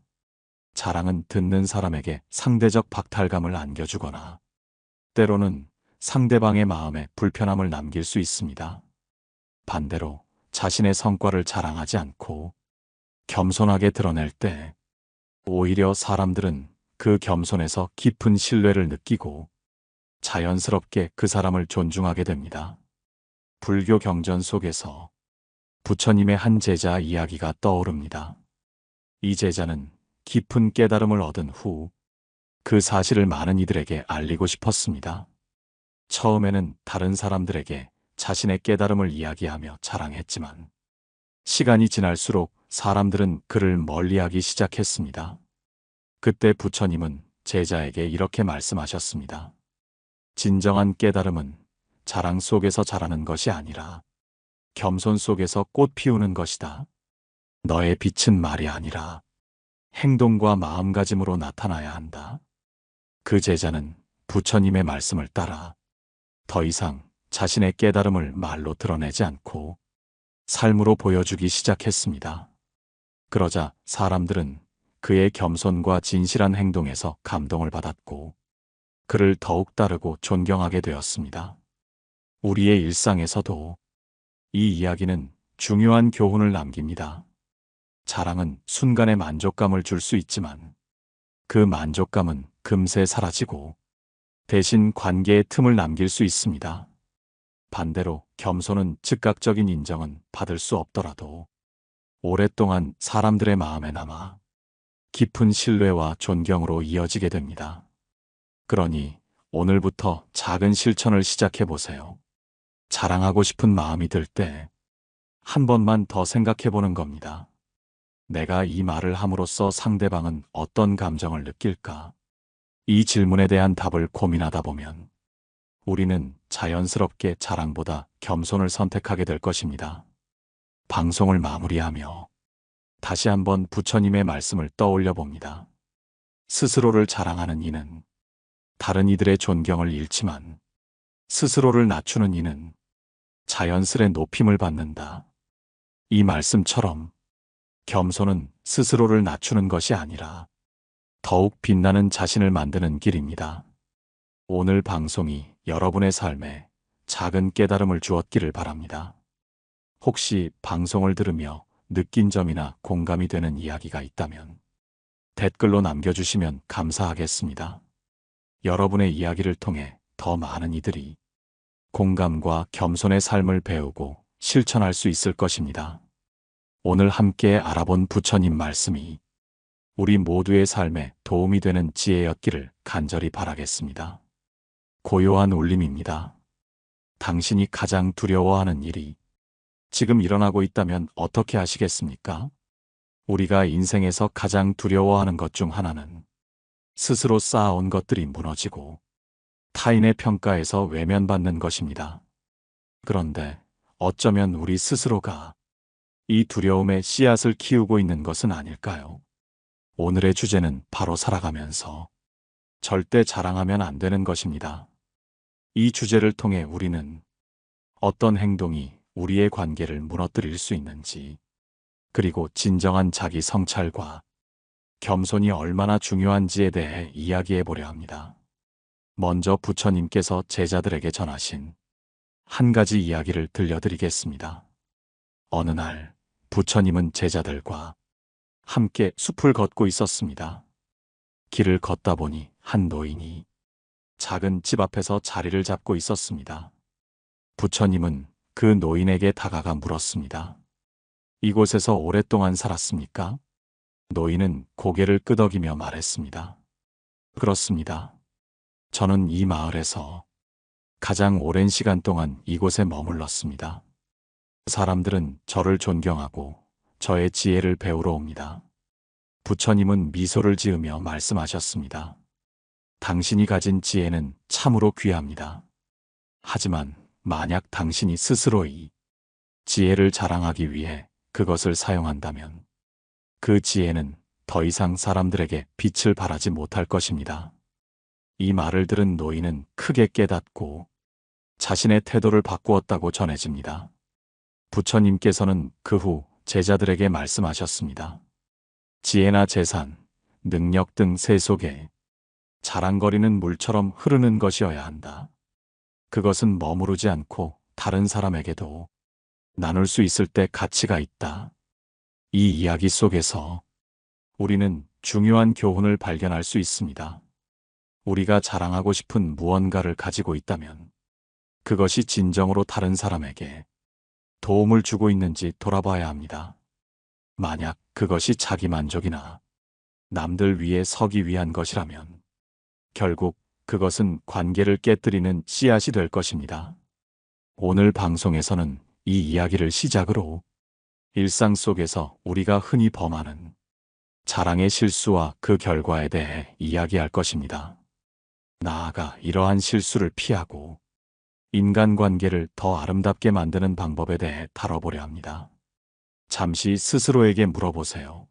자랑은 듣는 사람에게 상대적 박탈감을 안겨주거나 때로는 상대방의 마음에 불편함을 남길 수 있습니다. 반대로 자신의 성과를 자랑하지 않고 겸손하게 드러낼 때 오히려 사람들은 그 겸손에서 깊은 신뢰를 느끼고 자연스럽게 그 사람을 존중하게 됩니다. 불교 경전 속에서 부처님의 한 제자 이야기가 떠오릅니다. 이 제자는 깊은 깨달음을 얻은 후 그 사실을 많은 이들에게 알리고 싶었습니다. 처음에는 다른 사람들에게 자신의 깨달음을 이야기하며 자랑했지만 시간이 지날수록 사람들은 그를 멀리하기 시작했습니다. 그때 부처님은 제자에게 이렇게 말씀하셨습니다. 진정한 깨달음은 자랑 속에서 자라는 것이 아니라 겸손 속에서 꽃 피우는 것이다. 너의 빛은 말이 아니라 행동과 마음가짐으로 나타나야 한다. 그 제자는 부처님의 말씀을 따라 더 이상 자신의 깨달음을 말로 드러내지 않고 삶으로 보여주기 시작했습니다. 그러자 사람들은 그의 겸손과 진실한 행동에서 감동을 받았고 그를 더욱 따르고 존경하게 되었습니다. 우리의 일상에서도 이 이야기는 중요한 교훈을 남깁니다. 자랑은 순간의 만족감을 줄 수 있지만 그 만족감은 금세 사라지고 대신 관계의 틈을 남길 수 있습니다. 반대로 겸손은 즉각적인 인정은 받을 수 없더라도 오랫동안 사람들의 마음에 남아 깊은 신뢰와 존경으로 이어지게 됩니다. 그러니 오늘부터 작은 실천을 시작해 보세요. 자랑하고 싶은 마음이 들 때 한 번만 더 생각해 보는 겁니다. 내가 이 말을 함으로써 상대방은 어떤 감정을 느낄까? 이 질문에 대한 답을 고민하다 보면 우리는 자연스럽게 자랑보다 겸손을 선택하게 될 것입니다. 방송을 마무리하며 다시 한번 부처님의 말씀을 떠올려 봅니다. 스스로를 자랑하는 이는 다른 이들의 존경을 잃지만 스스로를 낮추는 이는 자연스레 높임을 받는다. 이 말씀처럼 겸손은 스스로를 낮추는 것이 아니라 더욱 빛나는 자신을 만드는 길입니다. 오늘 방송이 여러분의 삶에 작은 깨달음을 주었기를 바랍니다. 혹시 방송을 들으며 느낀 점이나 공감이 되는 이야기가 있다면 댓글로 남겨주시면 감사하겠습니다. 여러분의 이야기를 통해 더 많은 이들이 공감과 겸손의 삶을 배우고 실천할 수 있을 것입니다. 오늘 함께 알아본 부처님 말씀이 우리 모두의 삶에 도움이 되는 지혜였기를 간절히 바라겠습니다. 고요한 울림입니다. 당신이 가장 두려워하는 일이 지금 일어나고 있다면 어떻게 하시겠습니까? 우리가 인생에서 가장 두려워하는 것 중 하나는 스스로 쌓아온 것들이 무너지고 타인의 평가에서 외면받는 것입니다. 그런데 어쩌면 우리 스스로가 이 두려움의 씨앗을 키우고 있는 것은 아닐까요? 오늘의 주제는 바로 살아가면서 절대 자랑하면 안 되는 것입니다. 이 주제를 통해 우리는 어떤 행동이 우리의 관계를 무너뜨릴 수 있는지, 그리고 진정한 자기 성찰과 겸손이 얼마나 중요한지에 대해 이야기해 보려 합니다. 먼저 부처님께서 제자들에게 전하신 한 가지 이야기를 들려드리겠습니다. 어느 날 부처님은 제자들과 함께 숲을 걷고 있었습니다. 길을 걷다 보니 한 노인이 작은 집 앞에서 자리를 잡고 있었습니다. 부처님은 그 노인에게 다가가 물었습니다. 이곳에서 오랫동안 살았습니까? 노인은 고개를 끄덕이며 말했습니다. 그렇습니다. 저는 이 마을에서 가장 오랜 시간 동안 이곳에 머물렀습니다. 사람들은 저를 존경하고 저의 지혜를 배우러 옵니다. 부처님은 미소를 지으며 말씀하셨습니다. 당신이 가진 지혜는 참으로 귀합니다. 하지만 만약 당신이 스스로 이 지혜를 자랑하기 위해 그것을 사용한다면 그 지혜는 더 이상 사람들에게 빛을 발하지 못할 것입니다. 이 말을 들은 노인은 크게 깨닫고 자신의 태도를 바꾸었다고 전해집니다. 부처님께서는 그 후 제자들에게 말씀하셨습니다. 지혜나 재산, 능력 등 세속에 자랑거리는 물처럼 흐르는 것이어야 한다. 그것은 머무르지 않고 다른 사람에게도 나눌 수 있을 때 가치가 있다. 이 이야기 속에서 우리는 중요한 교훈을 발견할 수 있습니다. 우리가 자랑하고 싶은 무언가를 가지고 있다면 그것이 진정으로 다른 사람에게 도움을 주고 있는지 돌아봐야 합니다. 만약 그것이 자기 만족이나 남들 위에 서기 위한 것이라면 결국 그것은 관계를 깨뜨리는 씨앗이 될 것입니다. 오늘 방송에서는 이 이야기를 시작으로 일상 속에서 우리가 흔히 범하는 자랑의 실수와 그 결과에 대해 이야기할 것입니다. 나아가 이러한 실수를 피하고 인간관계를 더 아름답게 만드는 방법에 대해 다뤄보려 합니다. 잠시 스스로에게 물어보세요.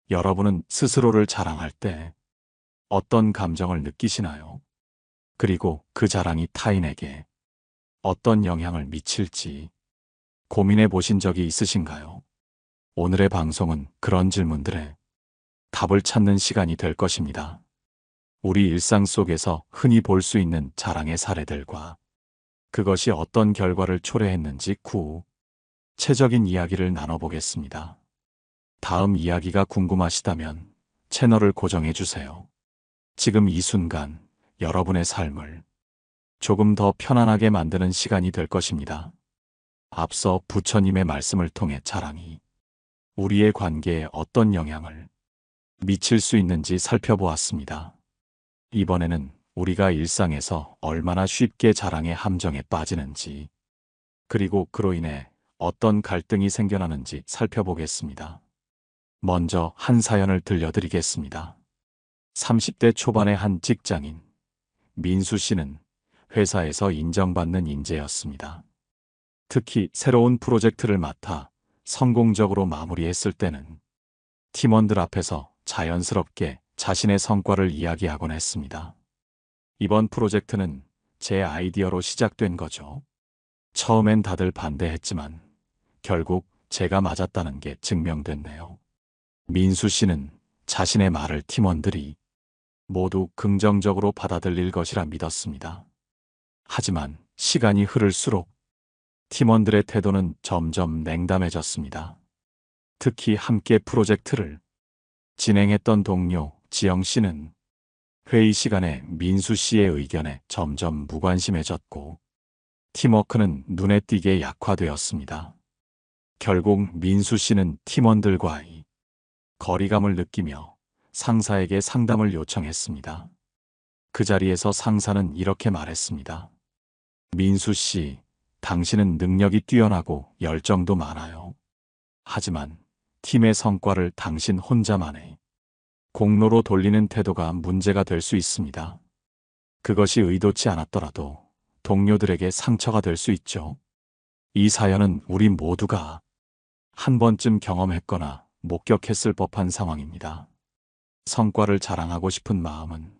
여러분은 스스로를 자랑할 때 어떤 감정을 느끼시나요? 그리고 그 자랑이 타인에게 어떤 영향을 미칠지 고민해 보신 적이 있으신가요? 오늘의 방송은 그런 질문들에 답을 찾는 시간이 될 것입니다. 우리 일상 속에서 흔히 볼 수 있는 자랑의 사례들과 그것이 어떤 결과를 초래했는지 구체적인 이야기를 나눠보겠습니다. 다음 이야기가 궁금하시다면 채널을 고정해 주세요. 지금 이 순간 여러분의 삶을 조금 더 편안하게 만드는 시간이 될 것입니다. 앞서 부처님의 말씀을 통해 자랑이 우리의 관계에 어떤 영향을 미칠 수 있는지 살펴보았습니다. 이번에는 우리가 일상에서 얼마나 쉽게 자랑의 함정에 빠지는지, 그리고 그로 인해 어떤 갈등이 생겨나는지 살펴보겠습니다. 먼저 한 사연을 들려드리겠습니다. 30대 초반의 한 직장인, 민수 씨는 회사에서 인정받는 인재였습니다. 특히 새로운 프로젝트를 맡아 성공적으로 마무리했을 때는 팀원들 앞에서 자연스럽게 자신의 성과를 이야기하곤 했습니다. 이번 프로젝트는 제 아이디어로 시작된 거죠. 처음엔 다들 반대했지만 결국 제가 맞았다는 게 증명됐네요. 민수 씨는 자신의 말을 팀원들이 모두 긍정적으로 받아들일 것이라 믿었습니다. 하지만 시간이 흐를수록 팀원들의 태도는 점점 냉담해졌습니다. 특히 함께 프로젝트를 진행했던 동료 지영 씨는 회의 시간에 민수 씨의 의견에 점점 무관심해졌고 팀워크는 눈에 띄게 약화되었습니다. 결국 민수 씨는 팀원들과의 거리감을 느끼며 상사에게 상담을 요청했습니다. 그 자리에서 상사는 이렇게 말했습니다. 민수 씨, 당신은 능력이 뛰어나고 열정도 많아요. 하지만 팀의 성과를 당신 혼자만의 공로로 돌리는 태도가 문제가 될 수 있습니다. 그것이 의도치 않았더라도 동료들에게 상처가 될 수 있죠. 이 사연은 우리 모두가 한 번쯤 경험했거나 목격했을 법한 상황입니다. 성과를 자랑하고 싶은 마음은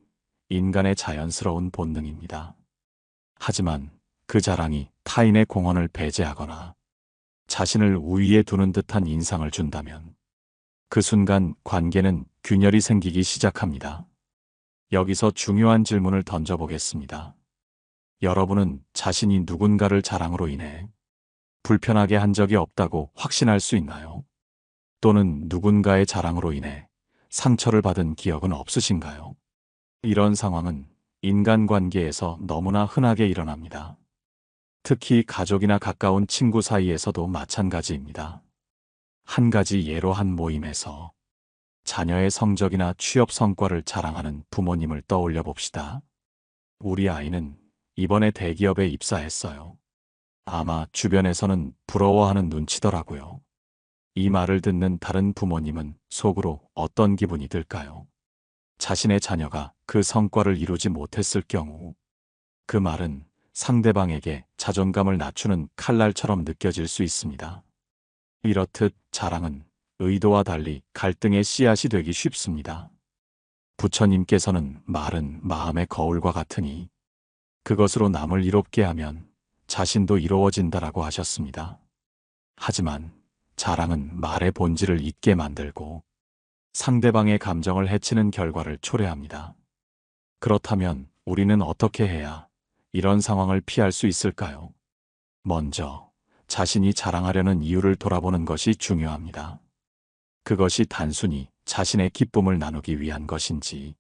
인간의 자연스러운 본능입니다. 하지만 그 자랑이 타인의 공헌을 배제하거나 자신을 우위에 두는 듯한 인상을 준다면 그 순간 관계는 균열이 생기기 시작합니다. 여기서 중요한 질문을 던져보겠습니다. 여러분은 자신이 누군가를 자랑으로 인해 불편하게 한 적이 없다고 확신할 수 있나요? 또는 누군가의 자랑으로 인해 상처를 받은 기억은 없으신가요? 이런 상황은 인간관계에서 너무나 흔하게 일어납니다. 특히 가족이나 가까운 친구 사이에서도 마찬가지입니다. 한 가지 예로 한 모임에서 자녀의 성적이나 취업 성과를 자랑하는 부모님을 떠올려 봅시다. 우리 아이는 이번에 대기업에 입사했어요. 아마 주변에서는 부러워하는 눈치더라고요. 이 말을 듣는 다른 부모님은 속으로 어떤 기분이 들까요? 자신의 자녀가 그 성과를 이루지 못했을 경우 그 말은 상대방에게 자존감을 낮추는 칼날처럼 느껴질 수 있습니다. 이렇듯 자랑은 의도와 달리 갈등의 씨앗이 되기 쉽습니다. 부처님께서는 말은 마음의 거울과 같으니 그것으로 남을 이롭게 하면 자신도 이로워진다라고 하셨습니다. 하지만 자랑은 말의 본질을 잊게 만들고 상대방의 감정을 해치는 결과를 초래합니다. 그렇다면 우리는 어떻게 해야 이런 상황을 피할 수 있을까요? 먼저 자신이 자랑하려는 이유를 돌아보는 것이 중요합니다. 그것이 단순히 자신의 기쁨을 나누기 위한 것인지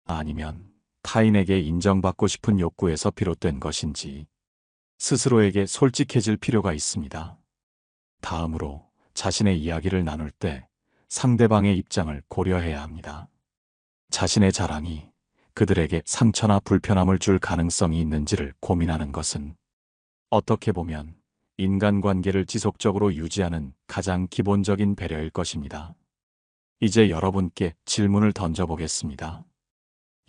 아니면 타인에게 인정받고 싶은 욕구에서 비롯된 것인지 스스로에게 솔직해질 필요가 있습니다. 다음으로 자신의 이야기를 나눌 때 상대방의 입장을 고려해야 합니다. 자신의 자랑이 그들에게 상처나 불편함을 줄 가능성이 있는지를 고민하는 것은 어떻게 보면 인간관계를 지속적으로 유지하는 가장 기본적인 배려일 것입니다. 이제 여러분께 질문을 던져보겠습니다.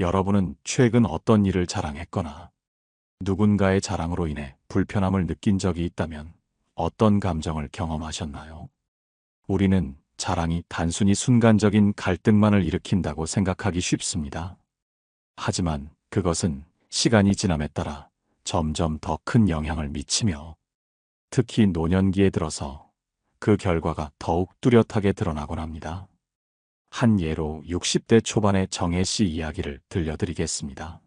여러분은 최근 어떤 일을 자랑했거나 누군가의 자랑으로 인해 불편함을 느낀 적이 있다면 어떤 감정을 경험하셨나요? 우리는 자랑이 단순히 순간적인 갈등만을 일으킨다고 생각하기 쉽습니다. 하지만 그것은 시간이 지남에 따라 점점 더 큰 영향을 미치며, 특히 노년기에 들어서 그 결과가 더욱 뚜렷하게 드러나곤 합니다. 한 예로 60대 초반의 정혜 씨 이야기를 들려드리겠습니다.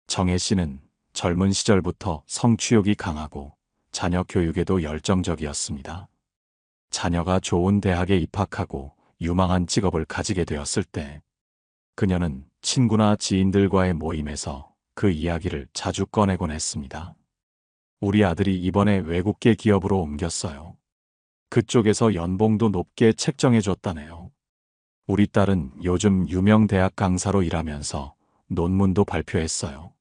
정혜 씨는 젊은 시절부터 성취욕이 강하고 자녀 교육에도 열정적이었습니다. 자녀가 좋은 대학에 입학하고 유망한 직업을 가지게 되었을 때 그녀는 친구나 지인들과의 모임에서 그 이야기를 자주 꺼내곤 했습니다. 우리 아들이 이번에 외국계 기업으로 옮겼어요. 그쪽에서 연봉도 높게 책정해 줬다네요. 우리 딸은 요즘 유명 대학 강사로 일하면서 논문도 발표했어요.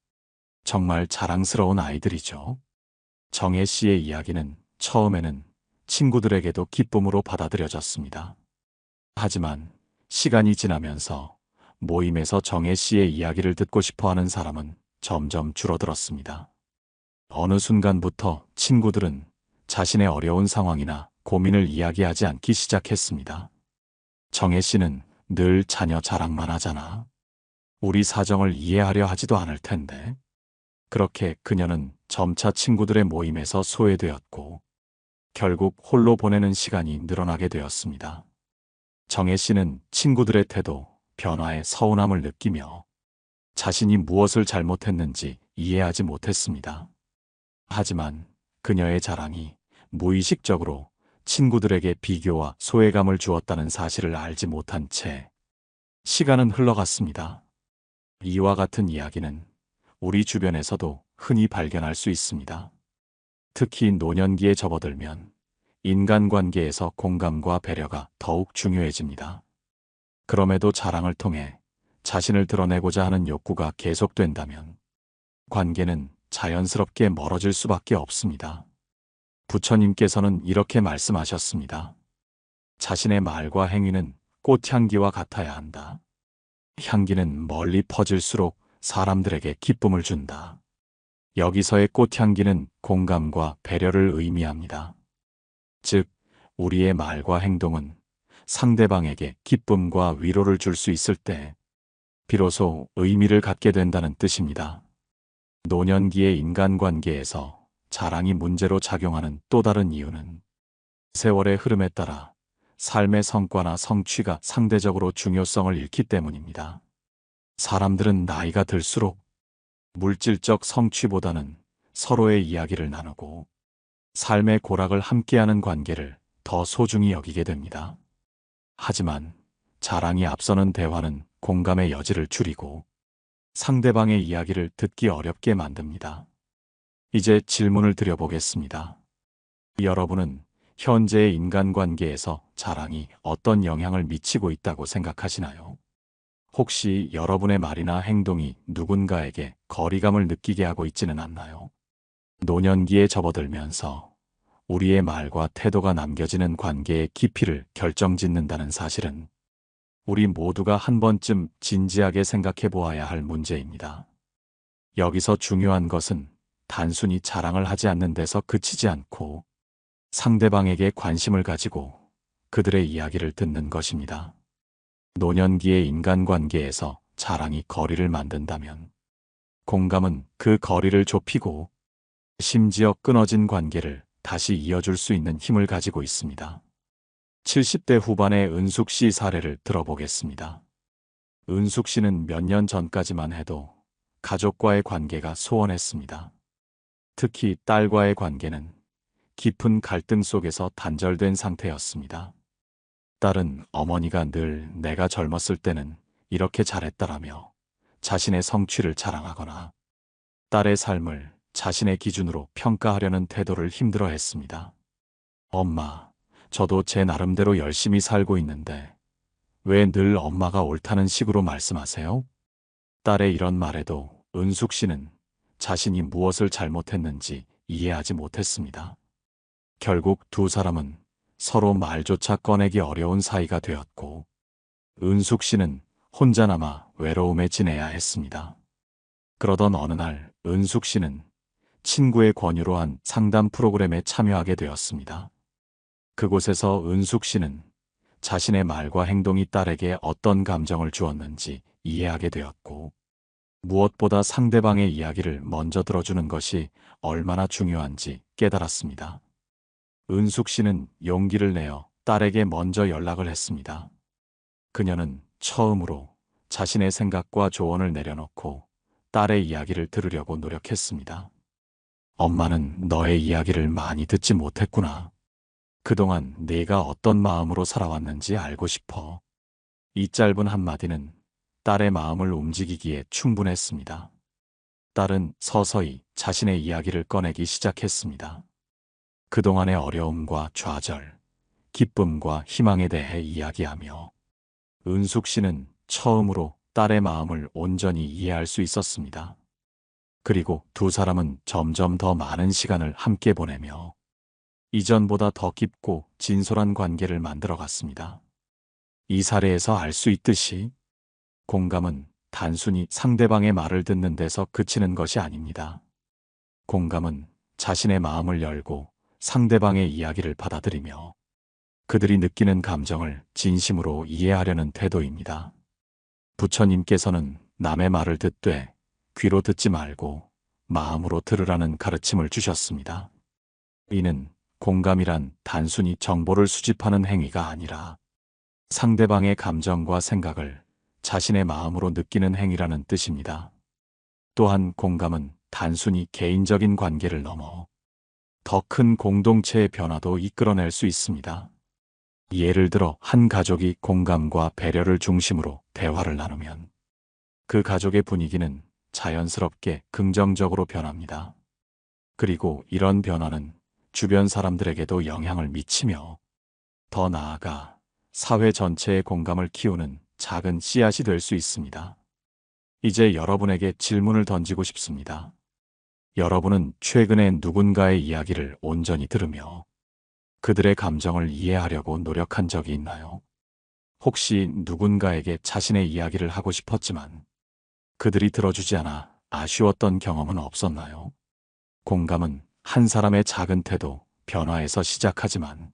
정말 자랑스러운 아이들이죠. 정혜 씨의 이야기는 처음에는 친구들에게도 기쁨으로 받아들여졌습니다. 하지만 시간이 지나면서 모임에서 정혜 씨의 이야기를 듣고 싶어 하는 사람은 점점 줄어들었습니다. 어느 순간부터 친구들은 자신의 어려운 상황이나 고민을 이야기하지 않기 시작했습니다. 정혜 씨는 늘 자녀 자랑만 하잖아. 우리 사정을 이해하려 하지도 않을 텐데. 그렇게 그녀는 점차 친구들의 모임에서 소외되었고 결국 홀로 보내는 시간이 늘어나게 되었습니다. 정혜 씨는 친구들의 태도, 변화에 서운함을 느끼며 자신이 무엇을 잘못했는지 이해하지 못했습니다. 하지만 그녀의 자랑이 무의식적으로 친구들에게 비교와 소외감을 주었다는 사실을 알지 못한 채 시간은 흘러갔습니다. 이와 같은 이야기는 우리 주변에서도 흔히 발견할 수 있습니다. 특히 노년기에 접어들면 인간관계에서 공감과 배려가 더욱 중요해집니다. 그럼에도 자랑을 통해 자신을 드러내고자 하는 욕구가 계속된다면 관계는 자연스럽게 멀어질 수밖에 없습니다. 부처님께서는 이렇게 말씀하셨습니다. 자신의 말과 행위는 꽃향기와 같아야 한다. 향기는 멀리 퍼질수록 사람들에게 기쁨을 준다. 여기서의 꽃향기는 공감과 배려를 의미합니다. 즉, 우리의 말과 행동은 상대방에게 기쁨과 위로를 줄 수 있을 때 비로소 의미를 갖게 된다는 뜻입니다. 노년기의 인간관계에서 자랑이 문제로 작용하는 또 다른 이유는 세월의 흐름에 따라 삶의 성과나 성취가 상대적으로 중요성을 잃기 때문입니다. 사람들은 나이가 들수록 물질적 성취보다는 서로의 이야기를 나누고 삶의 고락을 함께하는 관계를 더 소중히 여기게 됩니다. 하지만 자랑이 앞서는 대화는 공감의 여지를 줄이고 상대방의 이야기를 듣기 어렵게 만듭니다. 이제 질문을 드려보겠습니다. 여러분은 현재의 인간관계에서 자랑이 어떤 영향을 미치고 있다고 생각하시나요? 혹시 여러분의 말이나 행동이 누군가에게 거리감을 느끼게 하고 있지는 않나요? 노년기에 접어들면서 우리의 말과 태도가 남겨지는 관계의 깊이를 결정짓는다는 사실은 우리 모두가 한 번쯤 진지하게 생각해 보아야 할 문제입니다. 여기서 중요한 것은 단순히 자랑을 하지 않는 데서 그치지 않고 상대방에게 관심을 가지고 그들의 이야기를 듣는 것입니다. 노년기의 인간관계에서 자랑이 거리를 만든다면 공감은 그 거리를 좁히고 심지어 끊어진 관계를 다시 이어줄 수 있는 힘을 가지고 있습니다. 70대 후반의 은숙 씨 사례를 들어보겠습니다. 은숙 씨는 몇 년 전까지만 해도 가족과의 관계가 소원했습니다. 특히 딸과의 관계는 깊은 갈등 속에서 단절된 상태였습니다. 딸은 어머니가 늘 내가 젊었을 때는 이렇게 잘했다라며 자신의 성취를 자랑하거나 딸의 삶을 자신의 기준으로 평가하려는 태도를 힘들어했습니다. 엄마, 저도 제 나름대로 열심히 살고 있는데 왜 늘 엄마가 옳다는 식으로 말씀하세요? 딸의 이런 말에도 은숙 씨는 자신이 무엇을 잘못했는지 이해하지 못했습니다. 결국 두 사람은 서로 말조차 꺼내기 어려운 사이가 되었고 은숙 씨는 혼자 남아 외로움에 지내야 했습니다. 그러던 어느 날 은숙 씨는 친구의 권유로 한 상담 프로그램에 참여하게 되었습니다. 그곳에서 은숙 씨는 자신의 말과 행동이 딸에게 어떤 감정을 주었는지 이해하게 되었고, 무엇보다 상대방의 이야기를 먼저 들어주는 것이 얼마나 중요한지 깨달았습니다. 은숙 씨는 용기를 내어 딸에게 먼저 연락을 했습니다. 그녀는 처음으로 자신의 생각과 조언을 내려놓고 딸의 이야기를 들으려고 노력했습니다. 엄마는 너의 이야기를 많이 듣지 못했구나. 그동안 네가 어떤 마음으로 살아왔는지 알고 싶어. 이 짧은 한마디는 딸의 마음을 움직이기에 충분했습니다. 딸은 서서히 자신의 이야기를 꺼내기 시작했습니다. 그동안의 어려움과 좌절, 기쁨과 희망에 대해 이야기하며 은숙 씨는 처음으로 딸의 마음을 온전히 이해할 수 있었습니다. 그리고 두 사람은 점점 더 많은 시간을 함께 보내며 이전보다 더 깊고 진솔한 관계를 만들어갔습니다. 이 사례에서 알 수 있듯이 공감은 단순히 상대방의 말을 듣는 데서 그치는 것이 아닙니다. 공감은 자신의 마음을 열고 상대방의 이야기를 받아들이며 그들이 느끼는 감정을 진심으로 이해하려는 태도입니다. 부처님께서는 남의 말을 듣되 귀로 듣지 말고 마음으로 들으라는 가르침을 주셨습니다. 이는 공감이란 단순히 정보를 수집하는 행위가 아니라 상대방의 감정과 생각을 자신의 마음으로 느끼는 행위라는 뜻입니다. 또한 공감은 단순히 개인적인 관계를 넘어 더 큰 공동체의 변화도 이끌어낼 수 있습니다. 예를 들어 한 가족이 공감과 배려를 중심으로 대화를 나누면 그 가족의 분위기는 자연스럽게 긍정적으로 변합니다. 그리고 이런 변화는 주변 사람들에게도 영향을 미치며 더 나아가 사회 전체의 공감을 키우는 작은 씨앗이 될 수 있습니다. 이제 여러분에게 질문을 던지고 싶습니다. 여러분은 최근에 누군가의 이야기를 온전히 들으며 그들의 감정을 이해하려고 노력한 적이 있나요? 혹시 누군가에게 자신의 이야기를 하고 싶었지만 그들이 들어주지 않아 아쉬웠던 경험은 없었나요? 공감은 한 사람의 작은 태도, 변화에서 시작하지만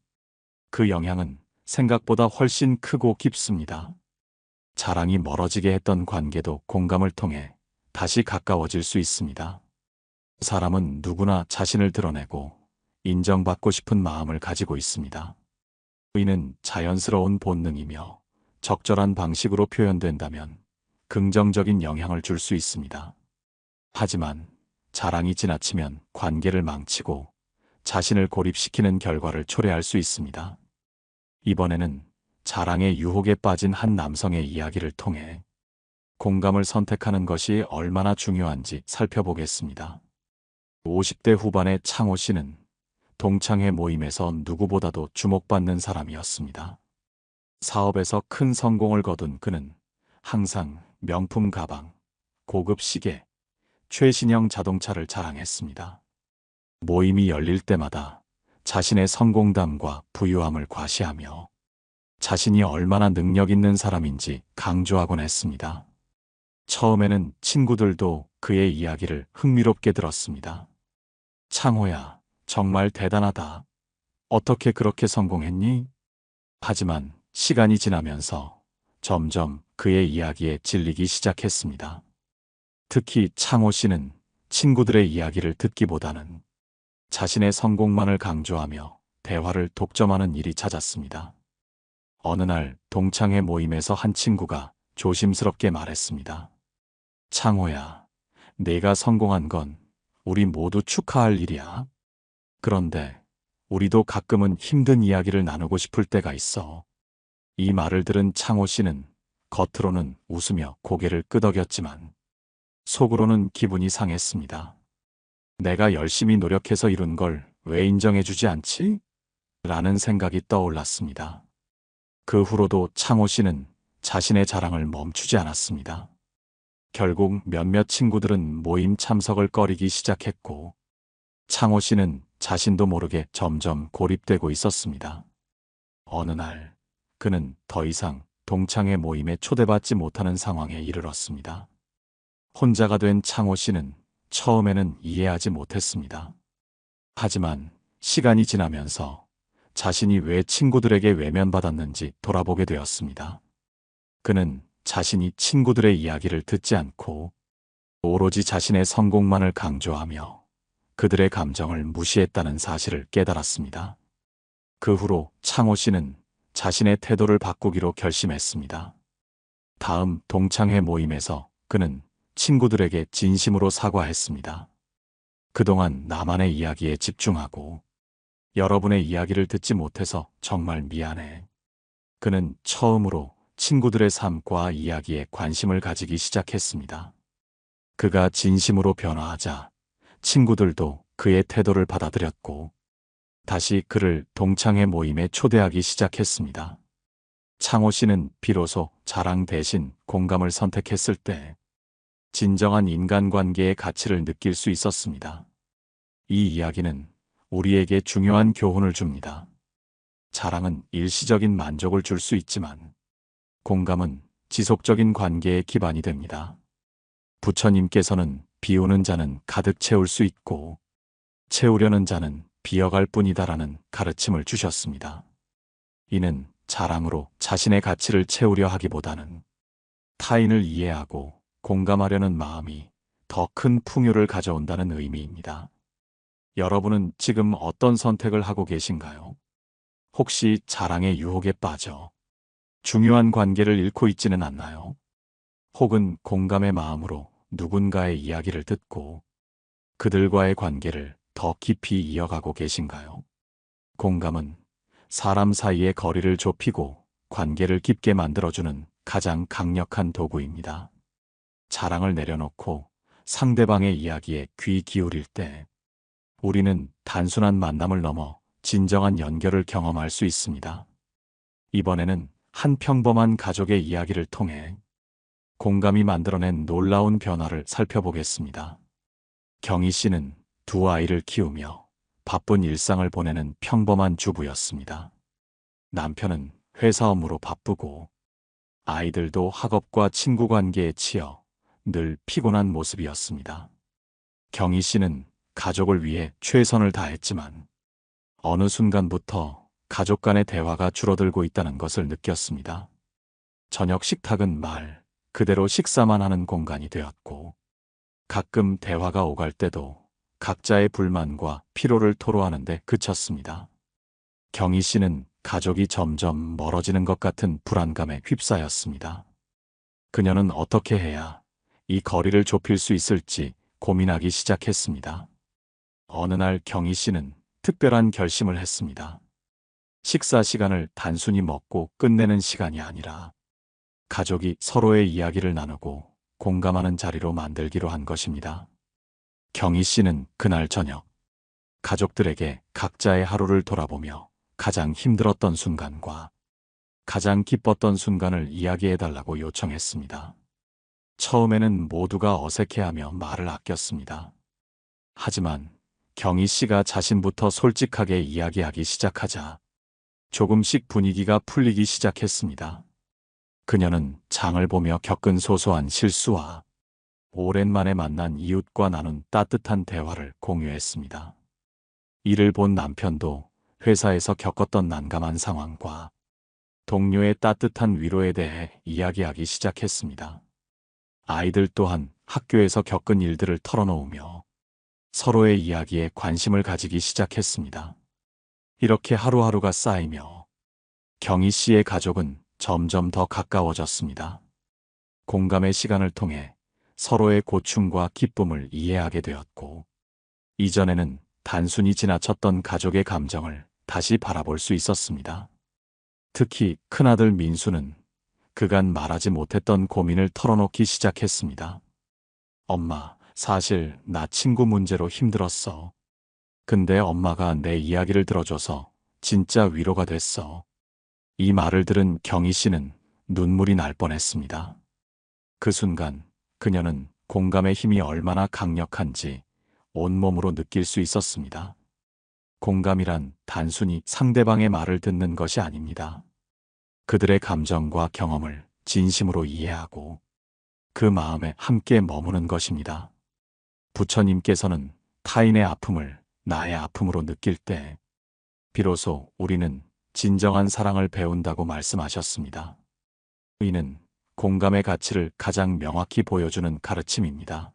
그 영향은 생각보다 훨씬 크고 깊습니다. 자랑이 멀어지게 했던 관계도 공감을 통해 다시 가까워질 수 있습니다. 사람은 누구나 자신을 드러내고 인정받고 싶은 마음을 가지고 있습니다. 이는 자연스러운 본능이며 적절한 방식으로 표현된다면 긍정적인 영향을 줄 수 있습니다. 하지만 자랑이 지나치면 관계를 망치고 자신을 고립시키는 결과를 초래할 수 있습니다. 이번에는 자랑의 유혹에 빠진 한 남성의 이야기를 통해 공감을 선택하는 것이 얼마나 중요한지 살펴보겠습니다. 50대 후반의 창호 씨는 동창회 모임에서 누구보다도 주목받는 사람이었습니다. 사업에서 큰 성공을 거둔 그는 항상 명품 가방, 고급 시계, 최신형 자동차를 자랑했습니다. 모임이 열릴 때마다 자신의 성공담과 부유함을 과시하며 자신이 얼마나 능력 있는 사람인지 강조하곤 했습니다. 처음에는 친구들도 그의 이야기를 흥미롭게 들었습니다. 창호야, 정말 대단하다. 어떻게 그렇게 성공했니? 하지만 시간이 지나면서 점점 그의 이야기에 질리기 시작했습니다. 특히 창호 씨는 친구들의 이야기를 듣기보다는 자신의 성공만을 강조하며 대화를 독점하는 일이 잦았습니다. 어느 날 동창회 모임에서 한 친구가 조심스럽게 말했습니다. 창호야, 네가 성공한 건 우리 모두 축하할 일이야. 그런데 우리도 가끔은 힘든 이야기를 나누고 싶을 때가 있어. 이 말을 들은 창호 씨는 겉으로는 웃으며 고개를 끄덕였지만 속으로는 기분이 상했습니다. 내가 열심히 노력해서 이룬 걸 왜 인정해주지 않지? 라는 생각이 떠올랐습니다. 그 후로도 창호 씨는 자신의 자랑을 멈추지 않았습니다. 결국 몇몇 친구들은 모임 참석을 꺼리기 시작했고 창호 씨는 자신도 모르게 점점 고립되고 있었습니다. 어느 날 그는 더 이상 동창회 모임에 초대받지 못하는 상황에 이르렀습니다. 혼자가 된 창호 씨는 처음에는 이해하지 못했습니다. 하지만 시간이 지나면서 자신이 왜 친구들에게 외면받았는지 돌아보게 되었습니다. 그는 자신이 친구들의 이야기를 듣지 않고 오로지 자신의 성공만을 강조하며 그들의 감정을 무시했다는 사실을 깨달았습니다. 그 후로 창호 씨는 자신의 태도를 바꾸기로 결심했습니다. 다음 동창회 모임에서 그는 친구들에게 진심으로 사과했습니다. 그동안 나만의 이야기에 집중하고 여러분의 이야기를 듣지 못해서 정말 미안해. 그는 처음으로 친구들의 삶과 이야기에 관심을 가지기 시작했습니다. 그가 진심으로 변화하자 친구들도 그의 태도를 받아들였고 다시 그를 동창회 모임에 초대하기 시작했습니다. 창호 씨는 비로소 자랑 대신 공감을 선택했을 때 진정한 인간관계의 가치를 느낄 수 있었습니다. 이 이야기는 우리에게 중요한 교훈을 줍니다. 자랑은 일시적인 만족을 줄 수 있지만 공감은 지속적인 관계의 기반이 됩니다. 부처님께서는 비우는 자는 가득 채울 수 있고 채우려는 자는 비어갈 뿐이다라는 가르침을 주셨습니다. 이는 자랑으로 자신의 가치를 채우려 하기보다는 타인을 이해하고 공감하려는 마음이 더 큰 풍요를 가져온다는 의미입니다. 여러분은 지금 어떤 선택을 하고 계신가요? 혹시 자랑의 유혹에 빠져 중요한 관계를 잃고 있지는 않나요? 혹은 공감의 마음으로 누군가의 이야기를 듣고 그들과의 관계를 더 깊이 이어가고 계신가요? 공감은 사람 사이의 거리를 좁히고 관계를 깊게 만들어주는 가장 강력한 도구입니다. 자랑을 내려놓고 상대방의 이야기에 귀 기울일 때 우리는 단순한 만남을 넘어 진정한 연결을 경험할 수 있습니다. 이번에는 한 평범한 가족의 이야기를 통해 공감이 만들어낸 놀라운 변화를 살펴보겠습니다. 경희 씨는 두 아이를 키우며 바쁜 일상을 보내는 평범한 주부였습니다. 남편은 회사 업무로 바쁘고 아이들도 학업과 친구 관계에 치여 늘 피곤한 모습이었습니다. 경희 씨는 가족을 위해 최선을 다했지만 어느 순간부터 가족 간의 대화가 줄어들고 있다는 것을 느꼈습니다. 저녁 식탁은 말 그대로 식사만 하는 공간이 되었고 가끔 대화가 오갈 때도 각자의 불만과 피로를 토로하는 데 그쳤습니다. 경희 씨는 가족이 점점 멀어지는 것 같은 불안감에 휩싸였습니다. 그녀는 어떻게 해야 이 거리를 좁힐 수 있을지 고민하기 시작했습니다. 어느 날 경희 씨는 특별한 결심을 했습니다. 식사 시간을 단순히 먹고 끝내는 시간이 아니라 가족이 서로의 이야기를 나누고 공감하는 자리로 만들기로 한 것입니다. 경희 씨는 그날 저녁 가족들에게 각자의 하루를 돌아보며 가장 힘들었던 순간과 가장 기뻤던 순간을 이야기해달라고 요청했습니다. 처음에는 모두가 어색해하며 말을 아꼈습니다. 하지만 경희 씨가 자신부터 솔직하게 이야기하기 시작하자 조금씩 분위기가 풀리기 시작했습니다. 그녀는 장을 보며 겪은 소소한 실수와 오랜만에 만난 이웃과 나눈 따뜻한 대화를 공유했습니다. 이를 본 남편도 회사에서 겪었던 난감한 상황과 동료의 따뜻한 위로에 대해 이야기하기 시작했습니다. 아이들 또한 학교에서 겪은 일들을 털어놓으며 서로의 이야기에 관심을 가지기 시작했습니다. 이렇게 하루하루가 쌓이며 경희 씨의 가족은 점점 더 가까워졌습니다. 공감의 시간을 통해 서로의 고충과 기쁨을 이해하게 되었고, 이전에는 단순히 지나쳤던 가족의 감정을 다시 바라볼 수 있었습니다. 특히 큰아들 민수는 그간 말하지 못했던 고민을 털어놓기 시작했습니다. 엄마, 사실 나 친구 문제로 힘들었어. 근데 엄마가 내 이야기를 들어줘서 진짜 위로가 됐어. 이 말을 들은 경희 씨는 눈물이 날 뻔했습니다. 그 순간 그녀는 공감의 힘이 얼마나 강력한지 온몸으로 느낄 수 있었습니다. 공감이란 단순히 상대방의 말을 듣는 것이 아닙니다. 그들의 감정과 경험을 진심으로 이해하고 그 마음에 함께 머무는 것입니다. 부처님께서는 타인의 아픔을 나의 아픔으로 느낄 때 비로소 우리는 진정한 사랑을 배운다고 말씀하셨습니다. 이는 공감의 가치를 가장 명확히 보여주는 가르침입니다.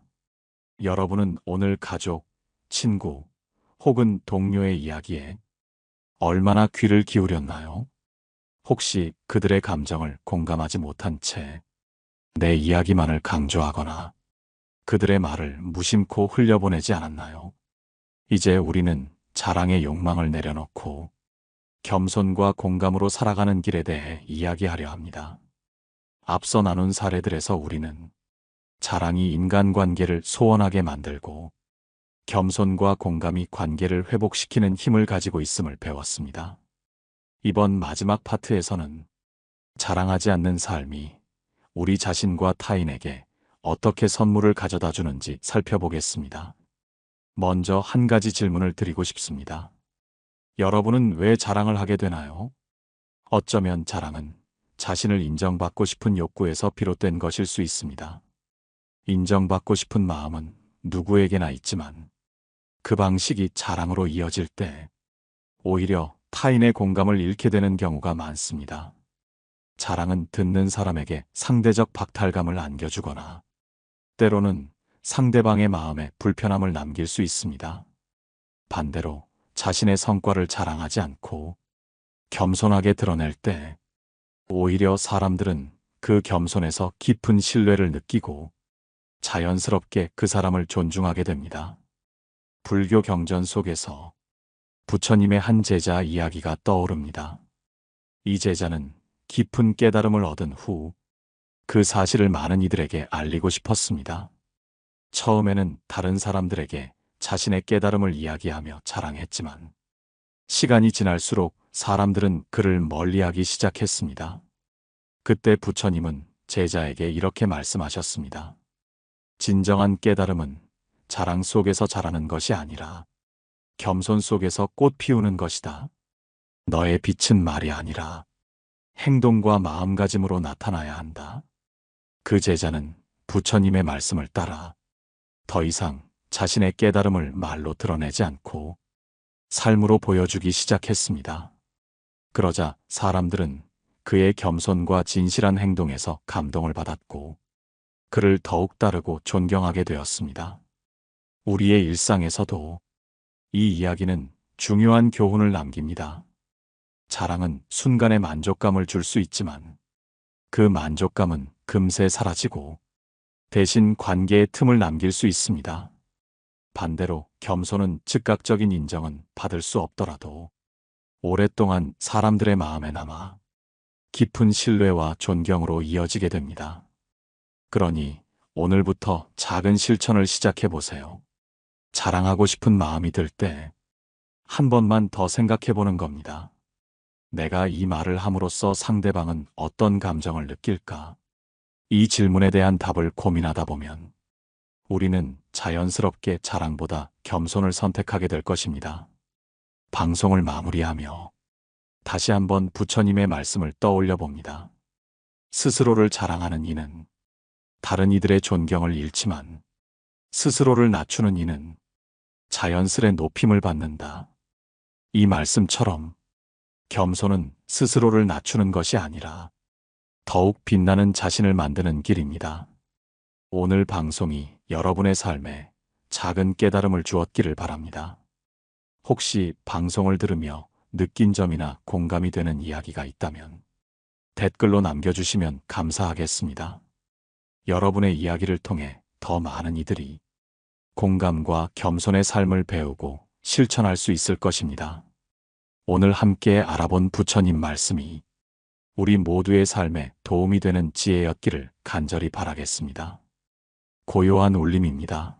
여러분은 오늘 가족, 친구 혹은 동료의 이야기에 얼마나 귀를 기울였나요? 혹시 그들의 감정을 공감하지 못한 채 내 이야기만을 강조하거나 그들의 말을 무심코 흘려보내지 않았나요? 이제 우리는 자랑의 욕망을 내려놓고 겸손과 공감으로 살아가는 길에 대해 이야기하려 합니다. 앞서 나눈 사례들에서 우리는 자랑이 인간관계를 소원하게 만들고 겸손과 공감이 관계를 회복시키는 힘을 가지고 있음을 배웠습니다. 이번 마지막 파트에서는 자랑하지 않는 삶이 우리 자신과 타인에게 어떻게 선물을 가져다 주는지 살펴보겠습니다. 먼저 한 가지 질문을 드리고 싶습니다. 여러분은 왜 자랑을 하게 되나요? 어쩌면 자랑은 자신을 인정받고 싶은 욕구에서 비롯된 것일 수 있습니다. 인정받고 싶은 마음은 누구에게나 있지만 그 방식이 자랑으로 이어질 때 오히려 타인의 공감을 잃게 되는 경우가 많습니다. 자랑은 듣는 사람에게 상대적 박탈감을 안겨주거나 때로는 상대방의 마음에 불편함을 남길 수 있습니다. 반대로 자신의 성과를 자랑하지 않고 겸손하게 드러낼 때 오히려 사람들은 그 겸손에서 깊은 신뢰를 느끼고 자연스럽게 그 사람을 존중하게 됩니다. 불교 경전 속에서 부처님의 한 제자 이야기가 떠오릅니다. 이 제자는 깊은 깨달음을 얻은 후 그 사실을 많은 이들에게 알리고 싶었습니다. 처음에는 다른 사람들에게 자신의 깨달음을 이야기하며 자랑했지만 시간이 지날수록 사람들은 그를 멀리하기 시작했습니다. 그때 부처님은 제자에게 이렇게 말씀하셨습니다. 진정한 깨달음은 자랑 속에서 자라는 것이 아니라 겸손 속에서 꽃 피우는 것이다. 너의 빛은 말이 아니라 행동과 마음가짐으로 나타나야 한다. 그 제자는 부처님의 말씀을 따라 더 이상 자신의 깨달음을 말로 드러내지 않고 삶으로 보여주기 시작했습니다. 그러자 사람들은 그의 겸손과 진실한 행동에서 감동을 받았고 그를 더욱 따르고 존경하게 되었습니다. 우리의 일상에서도 이 이야기는 중요한 교훈을 남깁니다. 자랑은 순간의 만족감을 줄 수 있지만 그 만족감은 금세 사라지고 대신 관계의 틈을 남길 수 있습니다. 반대로 겸손은 즉각적인 인정은 받을 수 없더라도 오랫동안 사람들의 마음에 남아 깊은 신뢰와 존경으로 이어지게 됩니다. 그러니 오늘부터 작은 실천을 시작해 보세요. 자랑하고 싶은 마음이 들 때 한 번만 더 생각해 보는 겁니다. 내가 이 말을 함으로써 상대방은 어떤 감정을 느낄까? 이 질문에 대한 답을 고민하다 보면 우리는 자연스럽게 자랑보다 겸손을 선택하게 될 것입니다. 방송을 마무리하며 다시 한번 부처님의 말씀을 떠올려 봅니다. 스스로를 자랑하는 이는 다른 이들의 존경을 잃지만 스스로를 낮추는 이는 자연스레 높임을 받는다. 이 말씀처럼 겸손은 스스로를 낮추는 것이 아니라 더욱 빛나는 자신을 만드는 길입니다. 오늘 방송이 여러분의 삶에 작은 깨달음을 주었기를 바랍니다. 혹시 방송을 들으며 느낀 점이나 공감이 되는 이야기가 있다면 댓글로 남겨주시면 감사하겠습니다. 여러분의 이야기를 통해 더 많은 이들이 공감과 겸손의 삶을 배우고 실천할 수 있을 것입니다. 오늘 함께 알아본 부처님 말씀이 우리 모두의 삶에 도움이 되는 지혜였기를 간절히 바라겠습니다. 고요한 울림입니다.